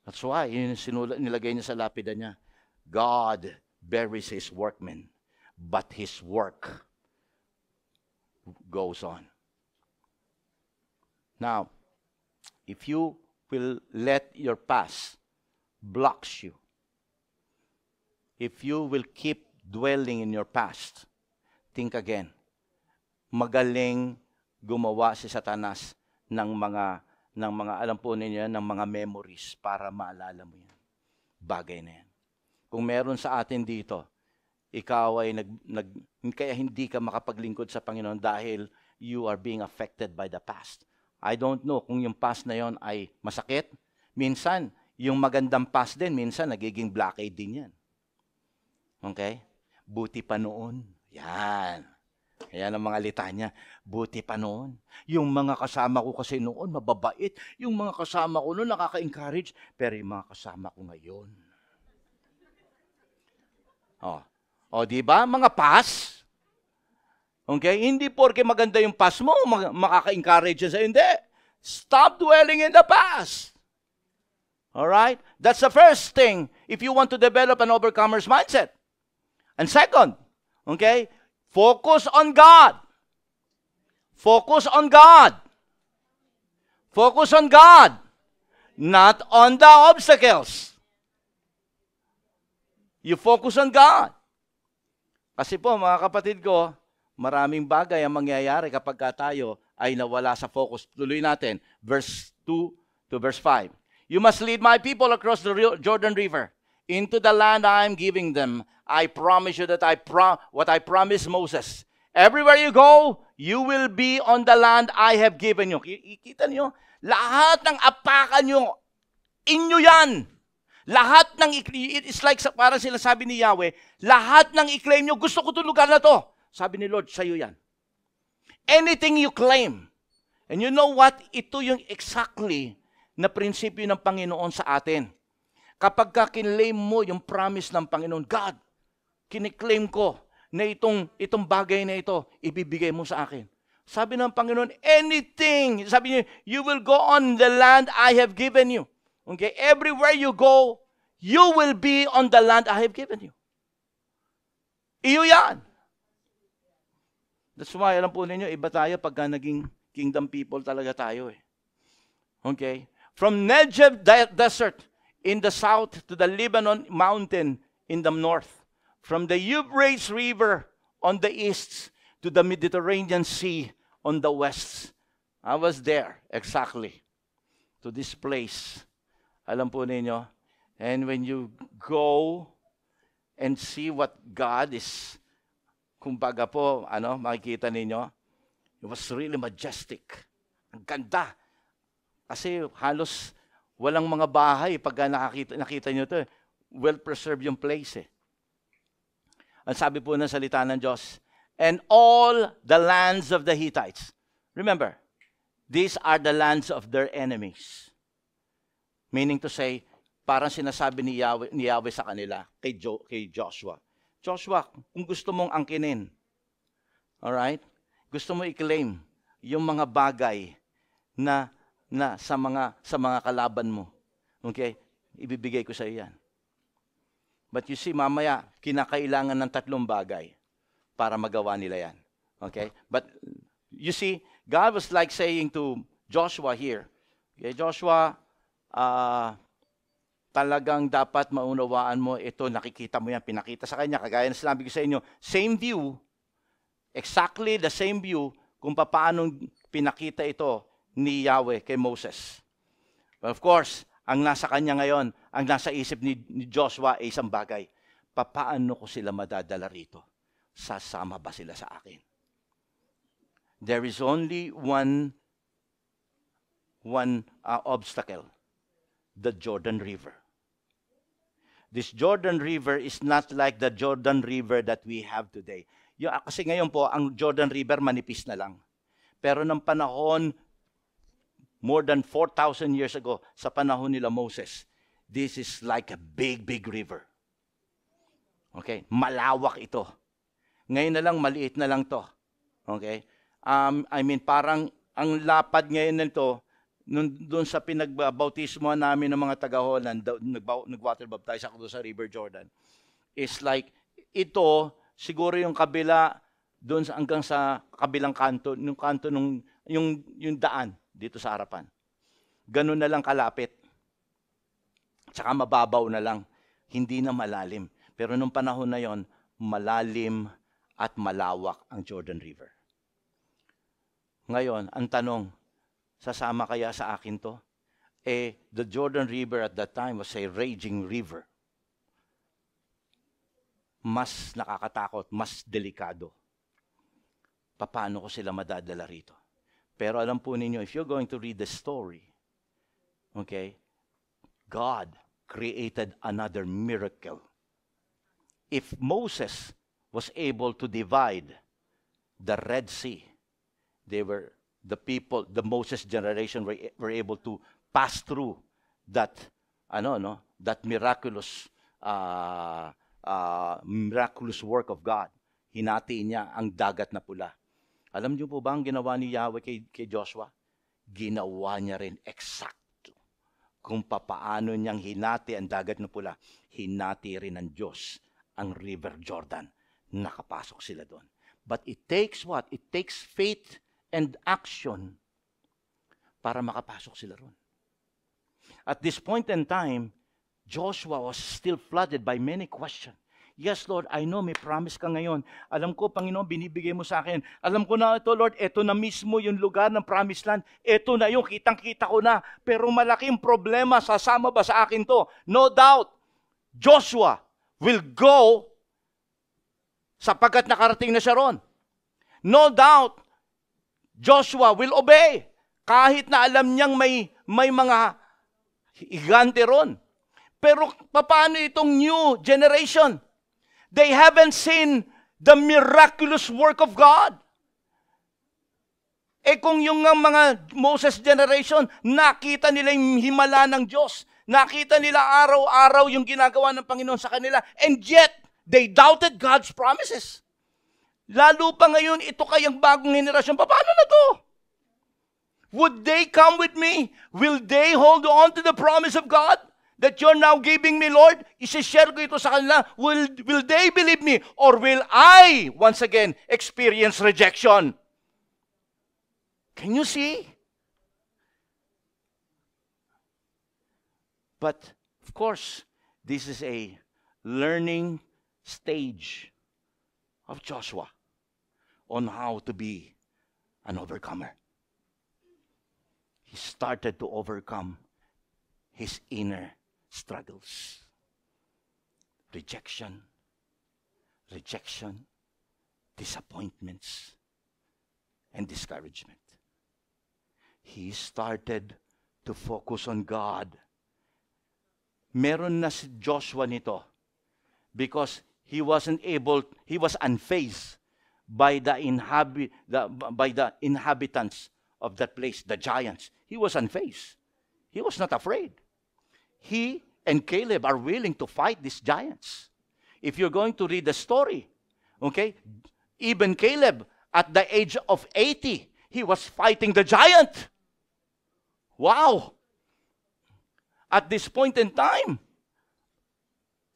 That's why, nilagay niya sa lapida niya, God buries His workmen, but His work goes on. Now, if you will let your past blocks you, if you will keep dwelling in your past, think again. Magaling gumawa si Satanas ng mga alam po ninyo, ng mga memories para maalala mo yan. Bagay na yan. Kung meron sa atin dito, ikaw ay kaya hindi ka makapaglingkod sa Panginoon dahil you are being affected by the past. I don't know kung yung past na yon ay masakit. Minsan, yung magandang past din, minsan nagiging blockade din yan. Okay? Buti pa noon. Yan. Yan ang mga litanya. Buti pa noon. Yung mga kasama ko kasi noon, mababait. Yung mga kasama ko noon, nakaka-encourage. Pero yung mga kasama ko ngayon. Di ba? Mga past. Okay? Hindi porke maganda yung past mo, makaka-encourage sa hindi. Stop dwelling in the past. Alright? That's the first thing if you want to develop an overcomer's mindset. And second, okay, focus on God. Focus on God. Focus on God, not on the obstacles. You focus on God. Kasi po, mga kapatid ko, maraming bagay ang mangyayari kapag tayo ay nawala sa focus. Tuloy natin, verse 2 to verse 5. You must lead my people across the Jordan River into the land I am giving them. I promise you that what I promised Moses. Everywhere you go, you will be on the land I have given you. Kita niyo? Lahat ng apakan nyo, inyo yan. Lahat ng, it's like parang sila sabi ni Yahweh, lahat ng i-claim nyo, gusto ko itong lugar na to. Sabi ni Lord, sa'yo yan. Anything you claim. And you know what? Ito yung exactly na prinsipyo ng Panginoon sa atin. Kapag kinlaim mo yung promise ng Panginoon, God, kiniklaim ko na itong bagay na ito, ibibigay mo sa akin. Sabi ng Panginoon, anything. Sabi niya, you will go on the land I have given you. Okay? Everywhere you go, you will be on the land I have given you. Iyo yan. That's why, alam po ninyo, iba tayo pagka naging kingdom people talaga tayo eh. Okay? From Negev Desert in the south to the Lebanon mountain in the north. From the Euphrates River on the east to the Mediterranean Sea on the west. I was there, exactly, to this place. Alam po ninyo, and when you go and see what God is, kumbaga po, makikita ninyo, it was really majestic. Ang ganda. Kasi halos walang mga bahay pagka nakita nyo ito. Well-preserved yung place eh. Ang sabi po ng salita ng Diyos, and all the lands of the Hittites. Remember, these are the lands of their enemies. Meaning to say, parang sinasabi ni Yahweh sa kanila, kay Joshua. Joshua, kung gusto mong angkinin, alright? Gusto mo i-claim yung mga bagay na sa mga kalaban mo. Okay? Ibibigay ko sa iyo yan. But you see, mamaya, kinakailangan ng 3 bagay para magawa nila yan. Okay? But you see, God was like saying to Joshua here, okay, Joshua, talagang dapat maunawaan mo, ito, nakikita mo yan, pinakita sa kanya, kagaya na sinabi ko sa inyo, same view, exactly the same view kung paano pinakita ito ni Yahweh kay Moses. But of course, ang nasa kanya ngayon, ang nasa isip ni Joshua ay isang bagay. Paano ko sila madadala rito? Sasama ba sila sa akin? There is only one obstacle, the Jordan River. This Jordan River is not like the Jordan River that we have today. Kasi ngayon po, ang Jordan River manipis na lang. Pero ng panahon, more than 4,000 years ago, sa panahon nila Moses, this is like a big, big river. Okay? Malawak ito. Ngayon na lang, maliit na lang to. Okay? I mean, parang ang lapad ngayon nito, doon sa pinagbautismo namin ng mga taga-Holland, nag-water baptize ako doon sa River Jordan, is like, ito, siguro yung kabila, doon hanggang sa kabilang kanto, yung daan, dito sa harapan. Ganun na lang kalapit. Tsaka mababaw na lang. Hindi na malalim. Pero nung panahon na yon, malalim at malawak ang Jordan River. Ngayon, ang tanong, sasama kaya sa akin to? The Jordan River at that time was a raging river. Mas nakakatakot, mas delikado. Paano ko sila madadala rito? Pero alam po ninyo, if you're going to read the story, okay, God created another miracle. If Moses was able to divide the Red Sea, the people, the Moses generation were able to pass through that, that miraculous work of God. Hinati niya ang dagat na pula. Alam niyo po ba ang ginawa ni Yahweh kay Joshua? Ginawa niya rin eksakto kung papaano niyang hinati ang dagat na pula. Hinati rin ng Diyos ang River Jordan. Nakapasok sila doon. But it takes what? It takes faith and action para makapasok sila doon. At this point in time, Joshua was still flooded by many questions. Yes, Lord, I know may promise ka ngayon. Alam ko, Panginoon, binibigay mo sa akin. Alam ko na ito, Lord, ito na mismo yung lugar ng promised land. Ito na yung kitang-kita ko na. Pero malaking problema, sasama ba sa akin to? No doubt, Joshua will go sapagkat nakarating na siya ron. No doubt, Joshua will obey. Kahit na alam niyang may mga higante ron. Pero paano itong new generation? They haven't seen the miraculous work of God. Kung yung mga Moses generation, nakita nila yung himala ng Diyos. Nakita nila araw-araw yung ginagawa ng Panginoon sa kanila. And yet, they doubted God's promises. Lalo pa ngayon, ito kayang bagong henerasyon. Paano na to? Would they come with me? Will they hold on to the promise of God that you're now giving me, Lord? Isi-share ko ito sa kanila. Will they believe me? Or will I, once again, experience rejection? Can you see? But, of course, this is a learning stage of Joshua on how to be an overcomer. He started to overcome his inner struggles. Rejection, disappointments, and discouragement. He started to focus on God. Meron na si Joshua nito because he was unfazed by the inhabitants of that place, the giants. He was unfazed. He was not afraid. He and Caleb are willing to fight these giants. If you're going to read the story, okay, even Caleb, at the age of 80, he was fighting the giant. Wow! At this point in time,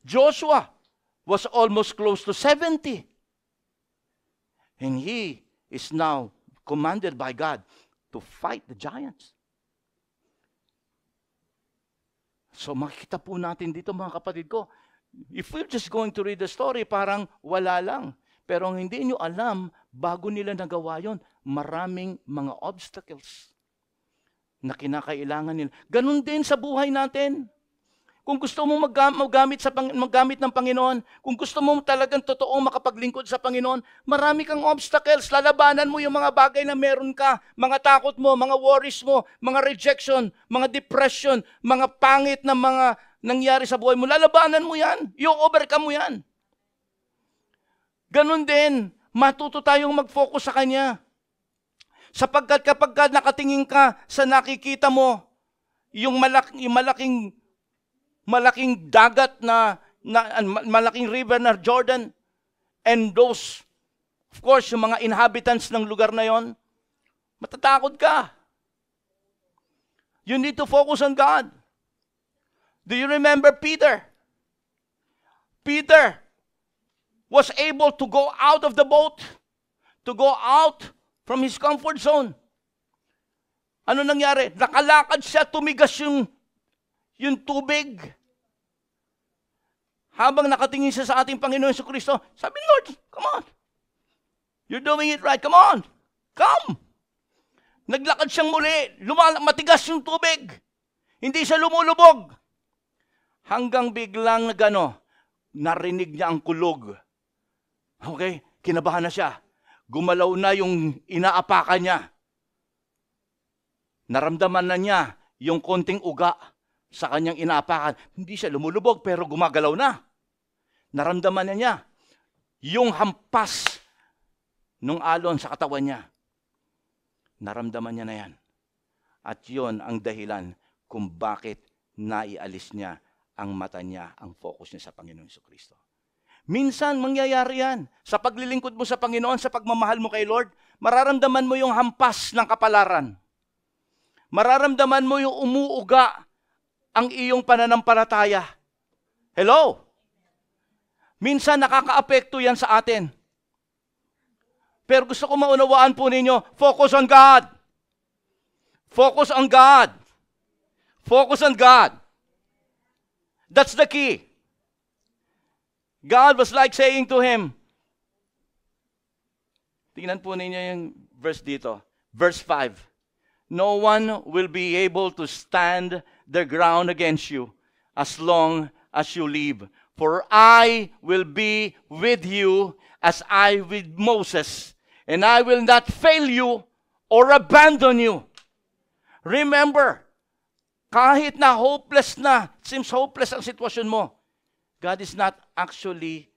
Joshua was almost close to 70. And he is now commanded by God to fight the giants. So makikita po natin dito, mga kapatid ko, if we're just going to read the story, parang wala lang. Pero hindi nyo alam, bago nila nagawa yon, maraming mga obstacles na kinakailangan nila. Ganun din sa buhay natin. Kung gusto mo maggamit ng Panginoon, kung gusto mo talagang totoong makapaglingkod sa Panginoon, marami kang obstacles. Lalabanan mo yung mga bagay na meron ka, mga takot mo, mga worries mo, mga rejection, mga depression, mga pangit na mga nangyari sa buhay mo. Lalabanan mo yan. I-overcome mo yan. Ganun din, matuto tayong mag-focus sa Kanya. Sapagkat kapag nakatingin ka sa nakikita mo, yung malaking dagat malaking river na Jordan, and those, of course, yung mga inhabitants ng lugar na yon, matatakot ka. You need to focus on God. Do you remember Peter? Peter was able to go out of the boat, to go out from his comfort zone. Ano nangyari? Nakalakad siya, tumigas yung tubig. Habang nakatingin siya sa ating Panginoon Jesucristo, sabi, Lord, come on. You're doing it right. Come on. Come. Naglakad siyang muli. Matigas yung tubig. Hindi siya lumulubog. Hanggang biglang narinig niya ang kulog. Okay? Kinabahan na siya. Gumalaw na yung inaapakan niya. Naramdaman na niya yung konting uga sa kanyang inaapakan. Hindi siya lumulubog pero gumagalaw na. Naramdaman na niya yung hampas ng alon sa katawan niya. Naramdaman niya na yan. At yun ang dahilan kung bakit naialis niya ang mata niya, ang focus niya sa Panginoon Jesucristo. Minsan, mangyayari yan. Sa paglilingkod mo sa Panginoon, sa pagmamahal mo kay Lord, mararamdaman mo yung hampas ng kapalaran. Mararamdaman mo yung umuuga ang iyong pananampalataya. Hello? Minsan, nakakaapekto yan sa atin. Pero gusto ko maunawaan po ninyo, focus on God. Focus on God. Focus on God. That's the key. God was like saying to him, tingnan po ninyo yung verse dito. Verse 5. No one will be able to stand the ground against you as long as you live. For I will be with you as I with Moses, and I will not fail you or abandon you. Remember, kahit na hopeless na, seems hopeless ang sitwasyon mo, God is not actually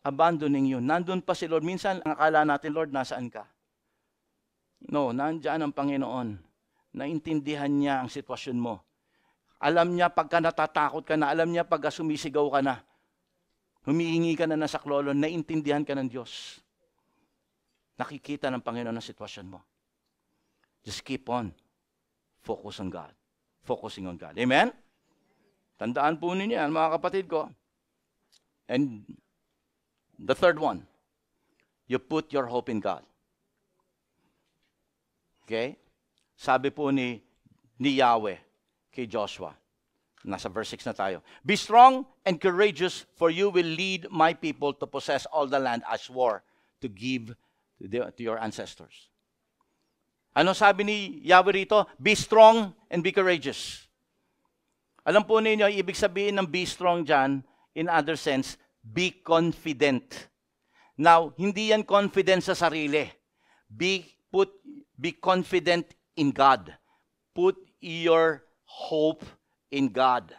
abandoning you. Nandun pa si Lord. Minsan, akala natin, Lord, nasaan ka? No, nandiyan ang Panginoon. Naintindihan niya ang sitwasyon mo. Alam niya pagka natatakot ka na, alam niya pagka sumisigaw ka na, humihingi ka na sa klolo, naintindihan ka ng Diyos. Nakikita ng Panginoon ang sitwasyon mo. Just keep on. Focus on God. Focusing on God. Amen? Tandaan po ninyo yan, mga kapatid ko. And the third one, you put your hope in God. Okay? Sabi po ni Yahweh kay Joshua. Nasa verse 6 na tayo. Be strong and courageous, for you will lead my people to possess all the land I swore to give to your ancestors. Ano sabi ni Yahweh rito? Be strong and be courageous. Alam po ninyo, ibig sabihin ng be strong dyan, in other sense, be confident. Now, hindi yan confident sa sarili. Be confident in God. Put your hope in God.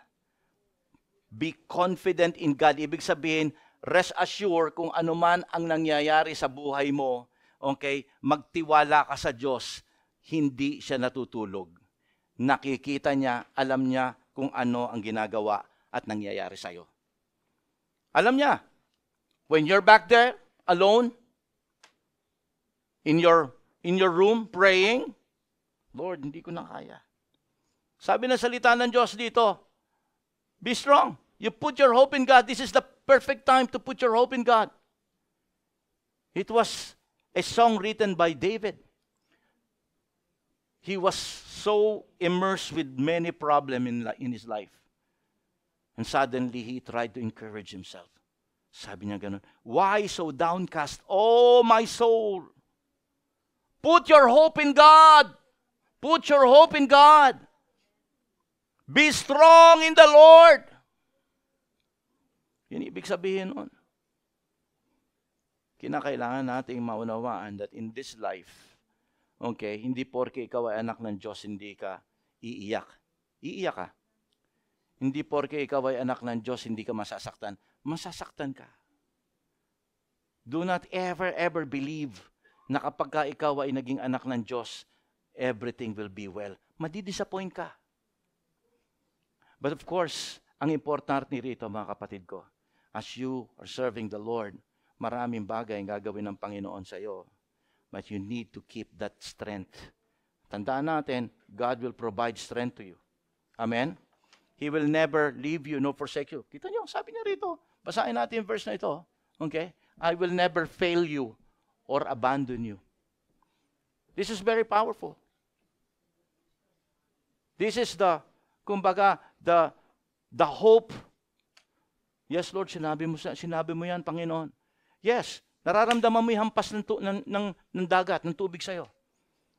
Be confident in God. Ibig sabihin, rest assured kung ano man ang nangyayari sa buhay mo, okay, magtiwala ka sa Diyos, hindi siya natutulog. Nakikita niya, alam niya kung ano ang ginagawa at nangyayari sa'yo. Alam niya, when you're back there, alone, in your room, praying, Lord, hindi ko na kaya. Sabi ng salita ng Diyos dito, be strong. You put your hope in God. This is the perfect time to put your hope in God. It was a song written by David. He was so immersed with many problems in his life. And suddenly, he tried to encourage himself. Sabi niya ganun, why so downcast, oh my soul? Put your hope in God. Put your hope in God. Be strong in the Lord. Yun ibig sabihin nun. Kinakailangan nating maunawaan that in this life, okay, hindi porke ikaw ay anak ng Diyos, hindi ka iiyak. Iiyak ka. Hindi porke ikaw ay anak ng Diyos, hindi ka masasaktan. Masasaktan ka. Do not ever believe na kapag ka ikaw ay naging anak ng Diyos, everything will be well. Madidisappoint ka. But of course, ang importante rito, mga kapatid ko, as you are serving the Lord, maraming bagay ang gagawin ng Panginoon sa iyo. But you need to keep that strength. Tandaan natin, God will provide strength to you. Amen? He will never leave you nor forsake you. Kita niyo, sabi niya rito. Basahin natin yung verse na ito. Okay? I will never fail you or abandon you. This is very powerful. This is the, kumbaga, the hope. Yes, Lord, sinabi mo yan, Panginoon. Yes, nararamdaman mo yung hampas ng dagat, ng tubig sa'yo.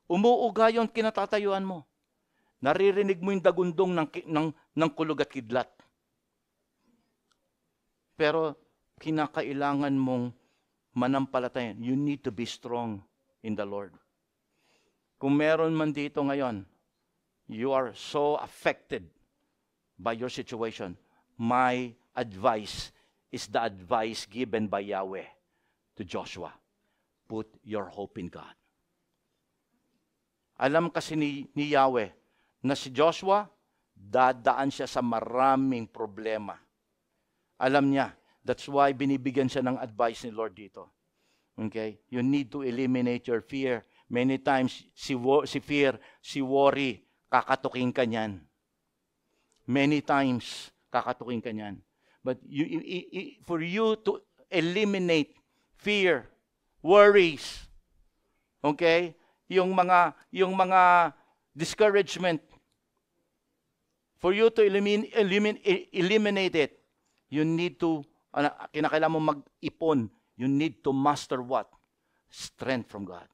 Umuuga yung kinatatayuan mo. Naririnig mo yung dagundong ng kulog at kidlat. Pero kinakailangan mong manampalatayan. You need to be strong in the Lord. Kung meron man dito ngayon, you are so affected by your situation, my advice is the advice given by Yahweh to Joshua. Put your hope in God. Alam kasi ni Yahweh na si Joshua, dadaan siya sa maraming problema. Alam niya. That's why binibigyan siya ng advice ni Lord dito. Okay? You need to eliminate your fear. Many times, si fear, si worry, kakatukin ka niyan. Many times, kakatukin ka niyan. But for you to eliminate fear, worries, okay? Yung mga discouragement, for you to eliminate it, you need to, kinakailangan mo mag-ipon. You need to master what? Strength from God.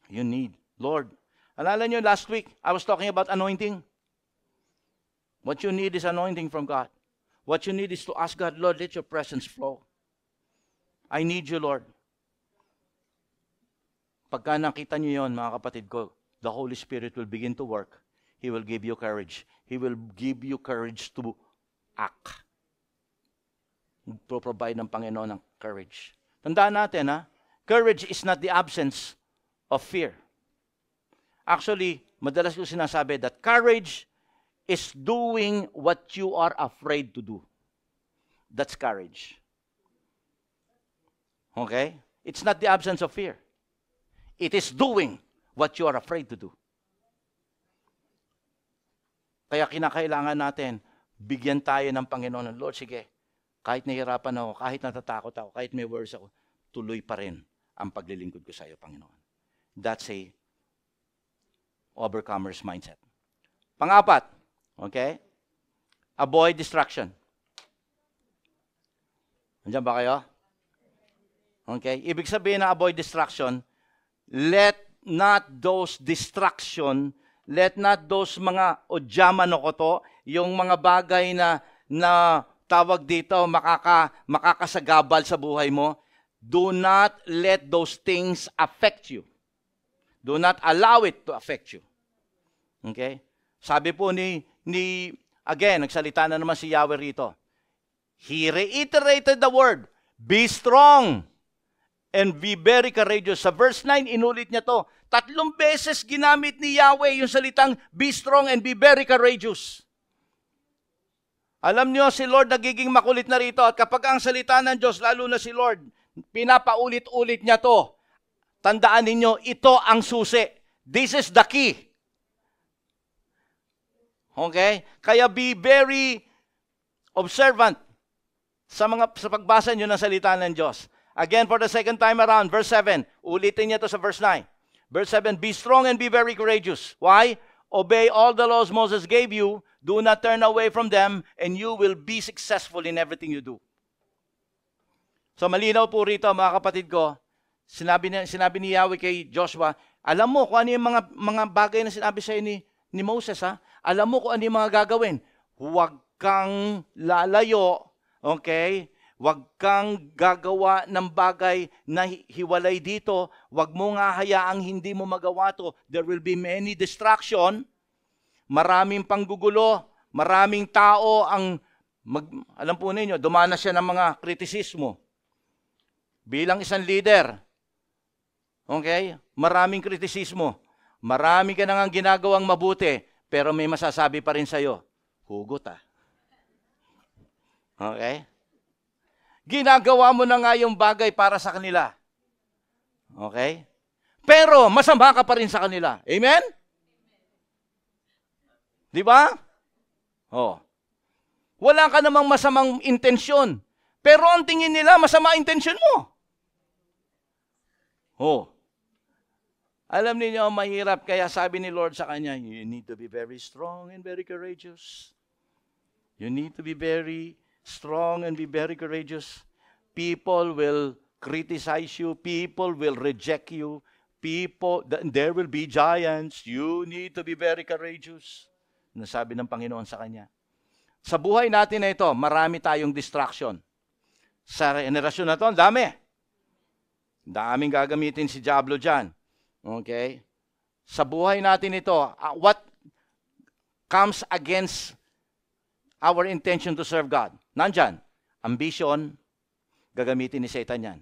You need. Lord, alala nyo last week, I was talking about anointing. What you need is anointing from God. What you need is to ask God, Lord, let your presence flow. I need you, Lord. Pagka nakita nyo yun, mga kapatid ko, the Holy Spirit will begin to work. He will give you courage. He will give you courage to act. To provide ng Panginoon ng courage. Tandaan natin, courage is not the absence of fear. Actually, madalas ko sinasabi that courage is doing what you are afraid to do. That's courage. Okay? It's not the absence of fear. It is doing what you are afraid to do. Kaya kinakailangan natin, bigyan tayo ng Panginoon ng Lord. Sige, kahit nahihirapan ako, kahit natatakot ako, kahit may worries ako, tuloy pa rin ang paglilingkod ko sa iyo, Panginoon. That's a overcomer's mindset. Pang-apat, okay? Avoid distraction. Nandiyan ba kayo? Okay? Ibig sabihin na avoid distraction, let not those mga odyaman o koto, yung mga bagay na tawag dito, makakasagabal sa buhay mo, do not let those things affect you. Do not allow it to affect you. Okay? Sabi po again, nagsalita na naman si Yahweh rito. He reiterated the word, be strong and be very courageous. Sa verse 9, inulit niya to. 3 beses ginamit ni Yahweh yung salitang be strong and be very courageous. Alam niyo, si Lord nagiging makulit na rito. At kapag ang salita ng Diyos, lalo na si Lord, pinapaulit-ulit niya to. Tandaan ninyo, ito ang susi. This is the key. Okay? Kaya be very observant sa pagbasa niyo ng salita ng Diyos. Again, for the second time around, verse 7. Ulitin niya to sa verse 9. Verse 7, be strong and be very courageous. Why? Obey all the laws Moses gave you. Do not turn away from them, and you will be successful in everything you do. So malinaw po rito, mga kapatid ko, sinabi ni Yahweh kay Joshua, alam mo kung ano yung mga bagay na sinabi sa'yo ni Moses, ha? Alam mo kung ano yung mga gagawin. Huwag kang lalayo, okay? Huwag kang gagawa ng bagay na hiwalay dito. Huwag mo nga hayaang hindi mo magawa to. There will be many distraction. Maraming panggugulo. Maraming tao alam po ninyo, dumanas siya ng mga kritisismo. Bilang isang leader, okay? Maraming kritisismo. Marami ka nang ginagawang mabuti, pero may masasabi pa rin sa'yo, hugot ah. Okay? Ginagawa mo na nga yung bagay para sa kanila. Okay? Pero masama ka pa rin sa kanila. Amen? Di ba? Oh. Wala ka namang masamang intensyon. Pero ang tingin nila, masama intensyon mo. Oh. Alam niyo, mahirap. Kaya sabi ni Lord sa kanya, you need to be very strong and very courageous. You need to be very strong and be very courageous. People will criticize you. People will reject you. There will be giants. You need to be very courageous. Nasabi ng Panginoon sa kanya. Sa buhay natin na ito, marami tayong distraction. Sa generasyon na ito, ang dami. Daming gagamitin si Diablo dyan. Okay? Sa buhay natin ito, what comes against our intention to serve God? Nandyan, ambition, gagamitin ni Satan yan.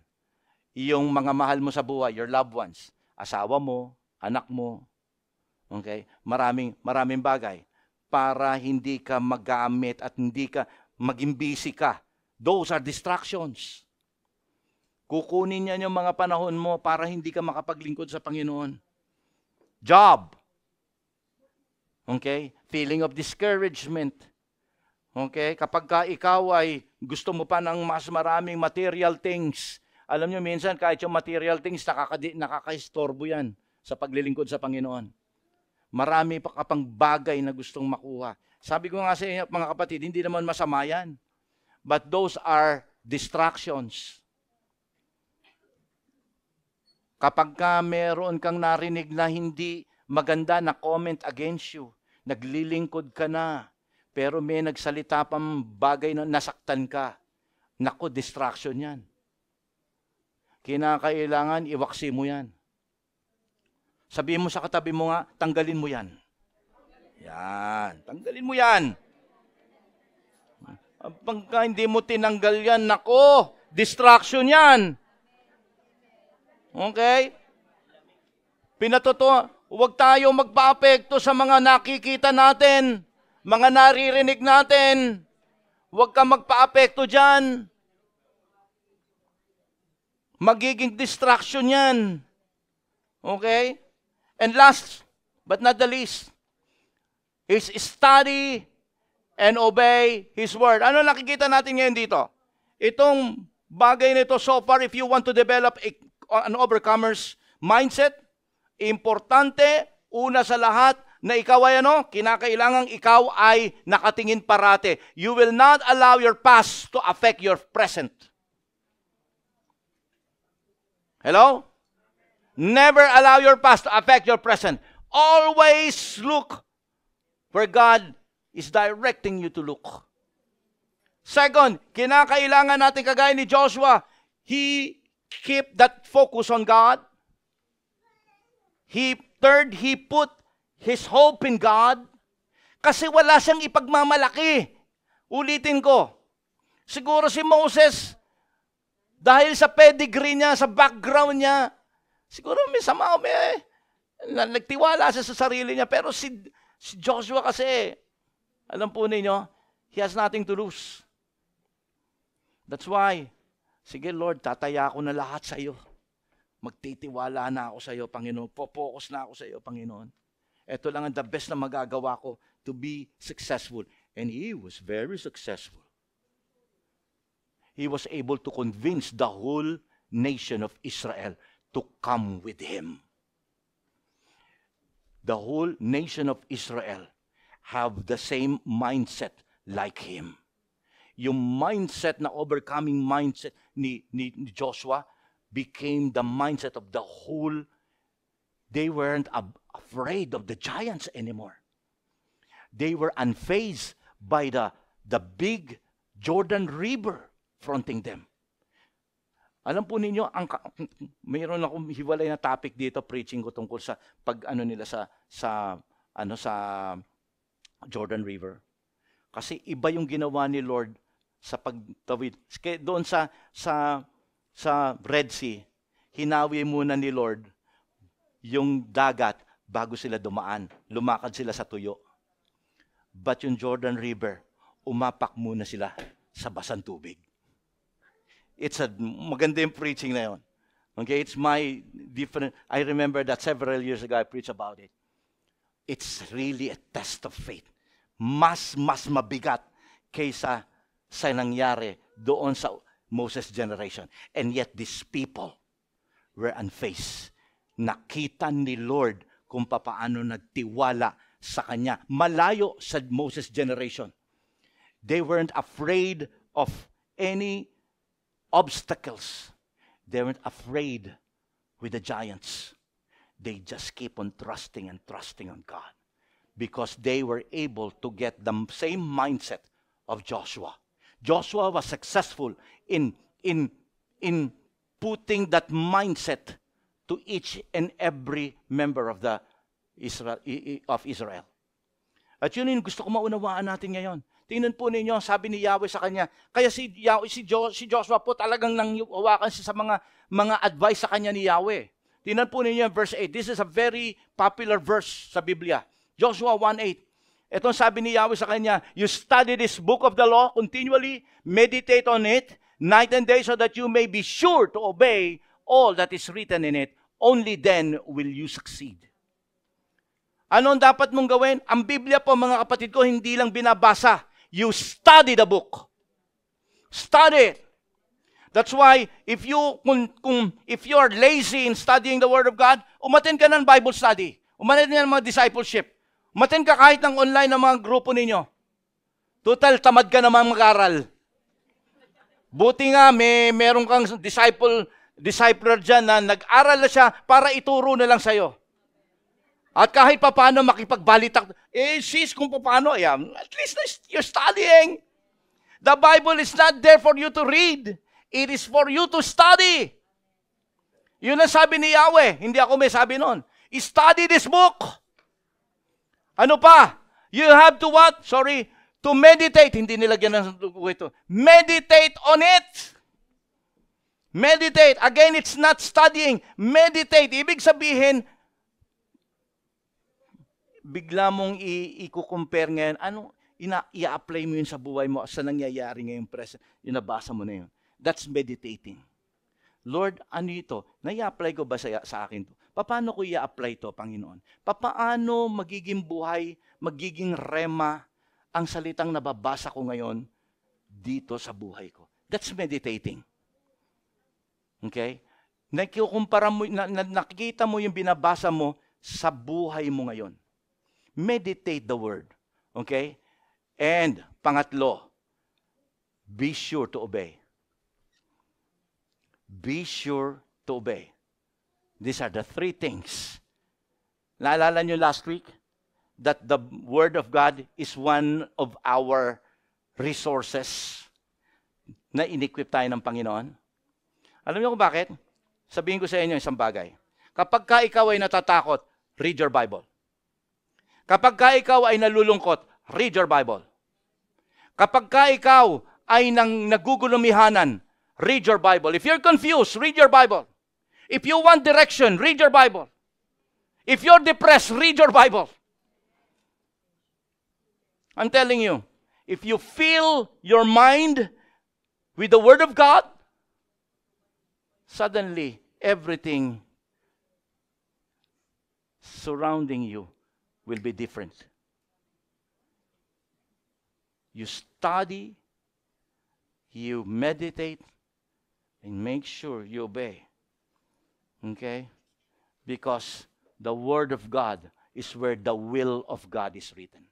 Yung mga mahal mo sa buhay, your loved ones, asawa mo, anak mo, okay? Maraming bagay para hindi ka magamit at hindi ka maging busy ka. Those are distractions. Kukunin niyan yung mga panahon mo para hindi ka makapaglingkod sa Panginoon. Job. Okay? Feeling of discouragement. Okay? Kapag ikaw ay gusto mo pa ng mas maraming material things, alam nyo minsan kahit yung material things, nakaka-istorbo yan sa paglilingkod sa Panginoon. Marami pa kapang bagay na gustong makuha. Sabi ko nga sa inyo, mga kapatid, hindi naman masama yan. But those are distractions. Kapag meron kang narinig na hindi maganda na comment against you, naglilingkod ka na, pero may nagsalita pang bagay na nasaktan ka. Naku, distraction yan. Kinakailangan iwaksi mo yan. Sabihin mo sa katabi mo nga, tanggalin mo yan. Yan, tanggalin mo yan. Pagka hindi mo tinanggal yan, naku, distraction yan. Okay? Huwag tayo magpa-apekto sa mga nakikita natin. Mga naririnig natin, huwag ka magpa-apekto dyan. Magiging distraction yan. Okay? And last, but not the least, is study and obey His Word. Ano nakikita natin ngayon dito? Itong bagay nito so far, if you want to develop an overcomer's mindset, importante, una sa lahat, na ikaw ay kinakailangang ikaw ay nakatingin parate. You will not allow your past to affect your present. Hello? Never allow your past to affect your present. Always look where God is directing you to look. Second, kinakailangan natin kagaya ni Joshua, he keep that focus on God. Third, he put his hope in God, kasi wala siyang ipagmamalaki. Ulitin ko, siguro si Moses, dahil sa pedigree niya, sa background niya, siguro may somehow nagtiwala siya sa sarili niya. Pero si Joshua kasi, alam po ninyo, he has nothing to lose. That's why, sige Lord, tataya ko na lahat sa iyo. Magtitiwala na ako sa iyo, Panginoon. Focus na ako sa iyo, Panginoon. Ito lang ang the best na magagawa ko to be successful. And he was very successful. He was able to convince the whole nation of Israel to come with him. The whole nation of Israel have the same mindset like him. Yung mindset na overcoming mindset ni Joshua became the mindset of the whole. They weren't afraid of the giants anymore. They were unfazed by the big Jordan River fronting them. Alam po ninyo, mayroon akong hiwalay na topic dito, preaching ko tungkol sa nila sa Jordan River. Kasi iba yung ginawa ni Lord sa pagtawid. Doon sa Red Sea, hinawi muna ni Lord yung dagat bago sila dumaan. Lumakad sila sa tuyo. But yung Jordan River, umapak muna sila sa basang tubig. Maganda yung preaching na yun. Okay, it's my different, I remember that several years ago I preached about it. It's really a test of faith. Mas mabigat kaysa sa nangyari doon sa Moses' generation. And yet these people were unfazed. Nakita ni Lord kung paano nagtiwala sa Kanya. Malayo sa Moses' generation. They weren't afraid of any obstacles. They weren't afraid with the giants. They just keep on trusting and trusting on God. Because they were able to get the same mindset of Joshua. Joshua was successful in putting that mindset to each and every member of Israel. At yun yung gusto ko maunawaan natin ngayon. Tingnan po ninyo, sabi ni Yahweh sa kanya. Kaya si Joshua po talagang nanghawakan siya sa mga advice sa kanya ni Yahweh. Tingnan po ninyo verse 8. This is a very popular verse sa Biblia. Joshua 1:8. Ito sabi ni Yahweh sa kanya, you study this book of the law continually, meditate on it night and day so that you may be sure to obey all that is written in it. Only then will you succeed. Ano ang dapat mong gawin? Ang Biblia po, mga kapatid ko, hindi lang binabasa. You study the book. Study it. That's why if you are lazy in studying the Word of God, umattend ka ng Bible study. Umattend ka ng mga discipleship. Umattend ka kahit ng online ng mga grupo ninyo. Total, tamad ka naman mag-aral. Buti nga, meron kang discipler dyan na nag-aral na siya para ituro na lang sa'yo. At kahit pa paano makipagbalitak, sis, kung paano, at least you're studying. The Bible is not there for you to read. It is for you to study. Yun ang sabi ni Yahweh. Hindi ako may sabi noon. Study this book. Ano pa? You have to what? To meditate. Hindi nilagyan ng ito. Meditate on it. Meditate. Again, it's not studying. Meditate. Ibig sabihin, bigla mong i-compare ngayon, i-apply mo yun sa buhay mo sa nangyayari ngayong present. Yung nabasa mo na yun. That's meditating. Lord, ano ito? Na-i-apply ko ba sa akin to? Paano ko i-apply to, Panginoon? Paano magiging buhay, magiging rema ang salitang nababasa ko ngayon dito sa buhay ko? That's meditating. Okay? Nakikita mo yung binabasa mo sa buhay mo ngayon. Meditate the word. Okay? And, pangatlo, be sure to obey. Be sure to obey. These are the three things. Naalala nyo last week that the Word of God is one of our resources na in-equip tayo ng Panginoon. Alam niyo kung bakit? Sabihin ko sa inyo isang bagay. Kapag ikaw ay natatakot, read your Bible. Kapag ka ikaw ay nalulungkot, read your Bible. Kapag ka ikaw ay nagugulumihanan, read your Bible. If you're confused, read your Bible. If you want direction, read your Bible. If you're depressed, read your Bible. I'm telling you, if you fill your mind with the Word of God, suddenly everything surrounding you will be different. You study, you meditate, and make sure you obey. Okay? Because the Word of God is where the will of God is written.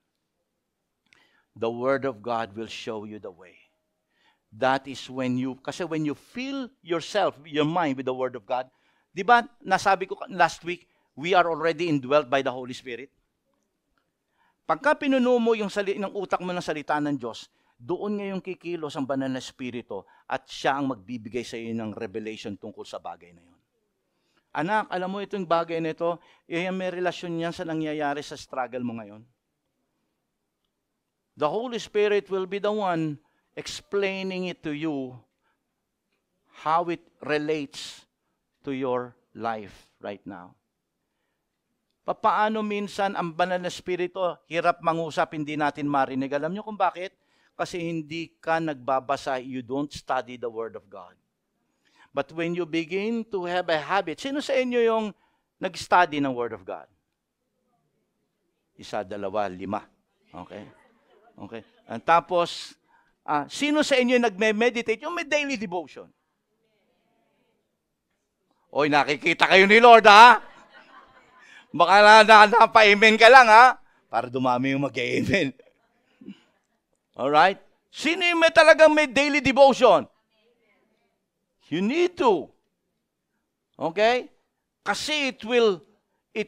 The Word of God will show you the way. That is when you, kasi when you fill yourself, your mind with the Word of God, di ba, nasabi ko last week, we are already indwelt by the Holy Spirit. Pagka pinuno mo yung ng utak mo ng salita ng Diyos, doon ngayong kikilos ang banal na Espiritu at siya ang magbibigay sa iyo ng revelation tungkol sa bagay na yun. Anak, alam mo itong bagay na ito, may relasyon yan sa nangyayari sa struggle mo ngayon. The Holy Spirit will be the one explaining it to you how it relates to your life right now. Paano minsan ang banal na Espiritu hirap mangusap, hindi natin marinig. Alam niyo kung bakit? Kasi hindi ka nagbabasa, you don't study the Word of God. But when you begin to have a habit, sino sa inyo yung nag-study ng Word of God? 1, 2, 5. Okay? Okay. And tapos, sino sa inyo nagme-meditate? Yung may daily devotion. Oy, nakikita kayo ni Lord, ha? Baka napa-amen ka lang, ha? Para dumami yung mag-amen. Alright? Sino yung talagang may daily devotion? You need to. Okay? Kasi it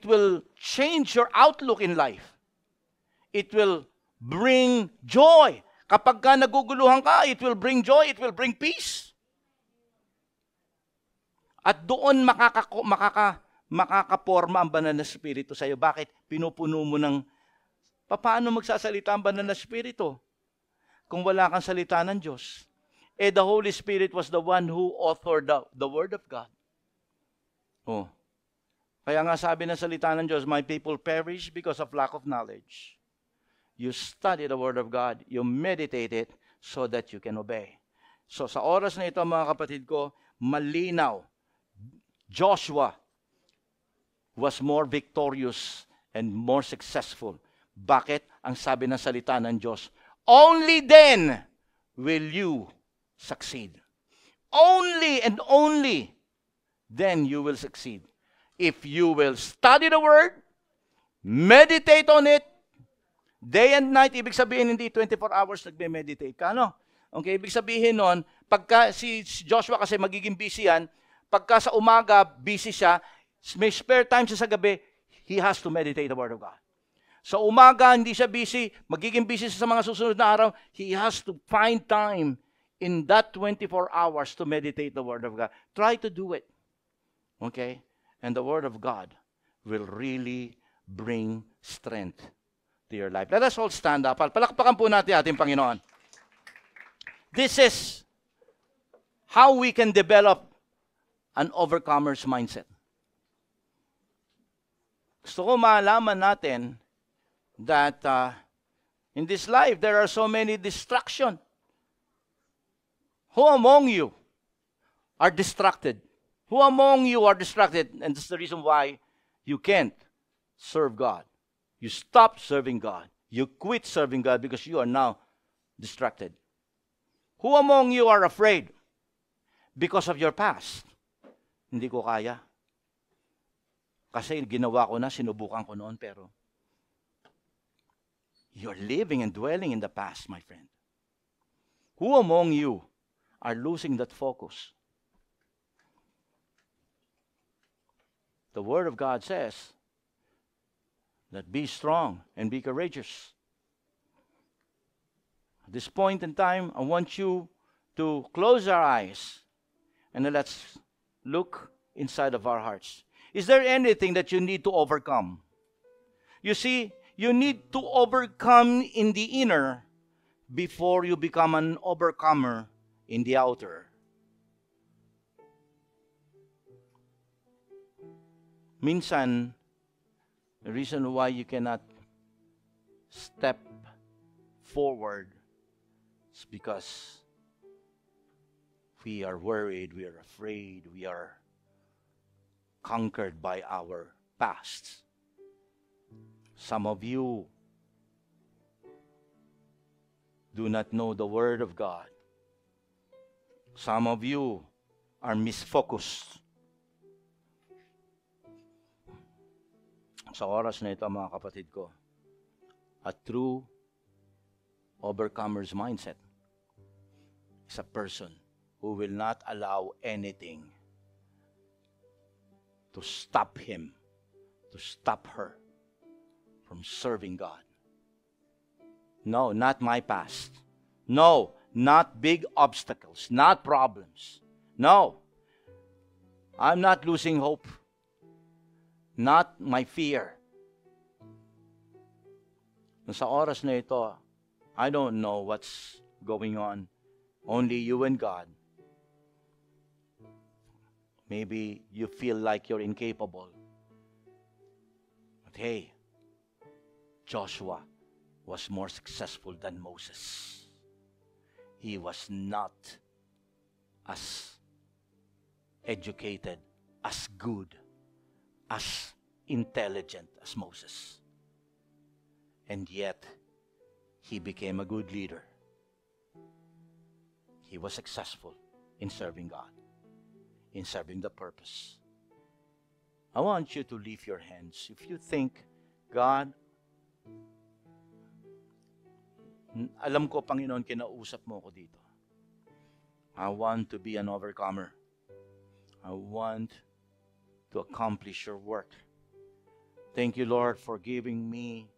will change your outlook in life. It will bring joy. Kapag ka naguguluhan ka, it will bring joy, it will bring peace. At doon makakaporma ang banal na Espiritu sa iyo. Bakit? Pinupuno mo ng, paano magsasalita ang banal na Espiritu? Kung wala kang salita ng Diyos. The Holy Spirit was the one who authored the Word of God. Oh. Kaya nga sabi ng salita ng Diyos, my people perish because of lack of knowledge. You study the Word of God, you meditate it so that you can obey. So sa oras na ito, mga kapatid ko, malinaw, Joshua was more victorious and more successful. Bakit? Ang sabi ng salita ng Diyos, only then will you succeed. Only and only then you will succeed. If you will study the Word, meditate on it, day and night, ibig sabihin hindi 24 hours nagme-meditate ka, no? Okay, ibig sabihin nun, pagka si Joshua kasi magiging busy yan, pagka sa umaga, busy siya, may spare time siya sa gabi, he has to meditate the Word of God. Sa umaga, hindi siya busy, magiging busy siya sa mga susunod na araw, he has to find time in that 24 hours to meditate the Word of God. Try to do it. Okay? And the Word of God will really bring strength to your life. Let us all stand up. Palakpakan po natin ating Panginoon. This is how we can develop an overcomer's mindset. Gusto ko malaman natin that in this life, there are so many distractions. Who among you are distracted? Who among you are distracted? And this is the reason why you can't serve God. You stop serving God. You quit serving God because you are now distracted. Who among you are afraid because of your past? Hindi ko kaya. Kasi ginawa ko na, sinubukan ko noon, pero you're living and dwelling in the past, my friend. Who among you are losing that focus? The Word of God says that be strong and be courageous. At this point in time, I want you to close our eyes and let's look inside of our hearts. Is there anything that you need to overcome? You see, You need to overcome in the inner before you become an overcomer in the outer. Minsan, the reason why you cannot step forward is because we are worried, we are afraid, we are conquered by our past. Some of you do not know the Word of God. Some of you are misfocused. Sa oras na ito, mga kapatid ko, a true overcomer's mindset is a person who will not allow anything to stop him, to stop her from serving God. No, not my past. No, not big obstacles, not problems. No, I'm not losing hope. Not my fear. Sa oras na ito, I don't know what's going on. Only you and God. Maybe you feel like you're incapable. But hey, Joshua was more successful than Moses. He was not as educated, as good, as intelligent as Moses. And yet, he became a good leader. He was successful in serving God, in serving the purpose. I want you to lift your hands. If you think, God, alam ko, Panginoon, kinausap mo ko dito. I want to be an overcomer. I want to accomplish your work. Thank you, Lord, for giving me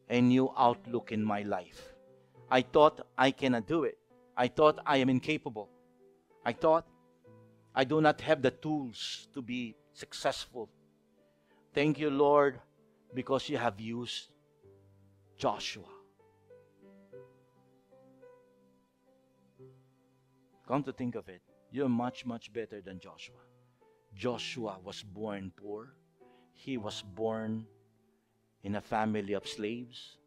a new outlook in my life. I thought I cannot do it. I thought I am incapable. I thought I do not have the tools to be successful. Thank you, Lord, because you have used Joshua. Come to think of it, you're much, much better than Joshua. Joshua was born poor. He was born in a family of slaves.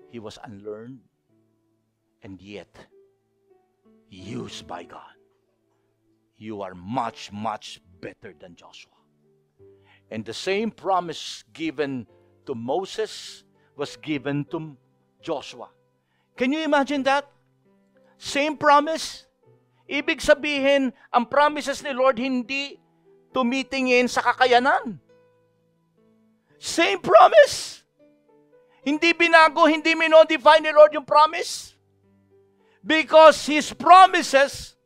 He was unlearned, and yet used by God. You are much, much better than Joshua. And the same promise given to Moses was given to Joshua. Can you imagine that? Same promise. Ibig sabihin, ang promises ni Lord hindi tumitingin sa kakayanan. Same promise. Hindi binago, hindi minodify ni Lord yung promise. Because His promises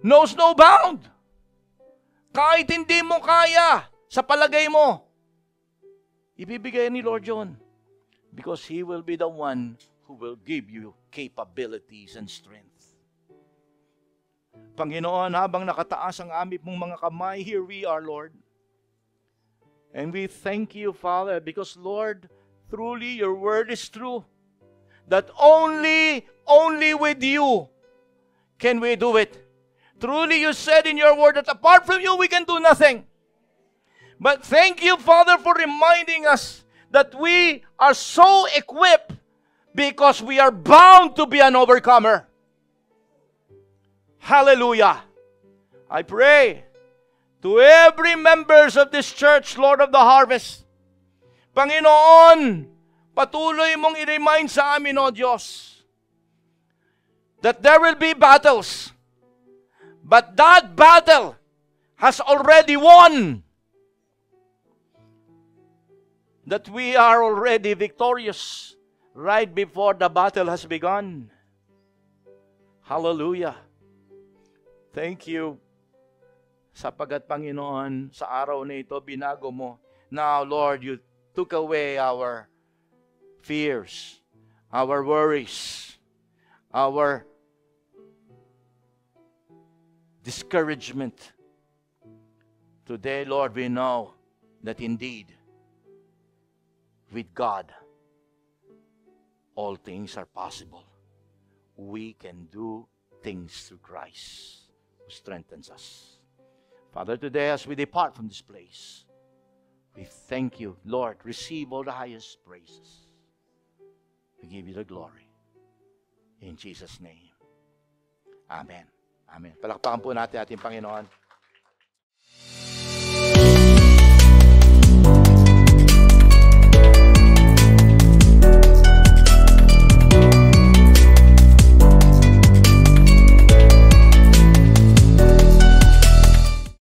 knows no bound. Kahit hindi mo kaya, sa palagay mo, ibibigay ni Lord yun. Because He will be the one who will give you capabilities and strength. Panginoon, habang nakataas ang aming mong mga kamay, here we are, Lord. And we thank you, Father, because, Lord, truly your word is true. That only with you can we do it. Truly you said in your word that apart from you we can do nothing. But thank you, Father, for reminding us that we are so equipped because we are bound to be an overcomer. Hallelujah. I pray to every members of this church, Lord of the Harvest, Panginoon, patuloy mong i-remind sa amin, O Diyos, that there will be battles, but that battle has already won. That we are already victorious right before the battle has begun. Hallelujah. Thank you. Sapagat, Panginoon, sa araw na ito, binago mo. Now, Lord, you took away our fears, our worries, our discouragement. Today, Lord, we know that indeed, with God, all things are possible. We can do things through Christ who strengthens us. Father, today as we depart from this place, we thank you, Lord. Receive all the highest praises. We give you the glory. In Jesus' name. Amen. Amen. Palakpakan po natin ating Panginoon.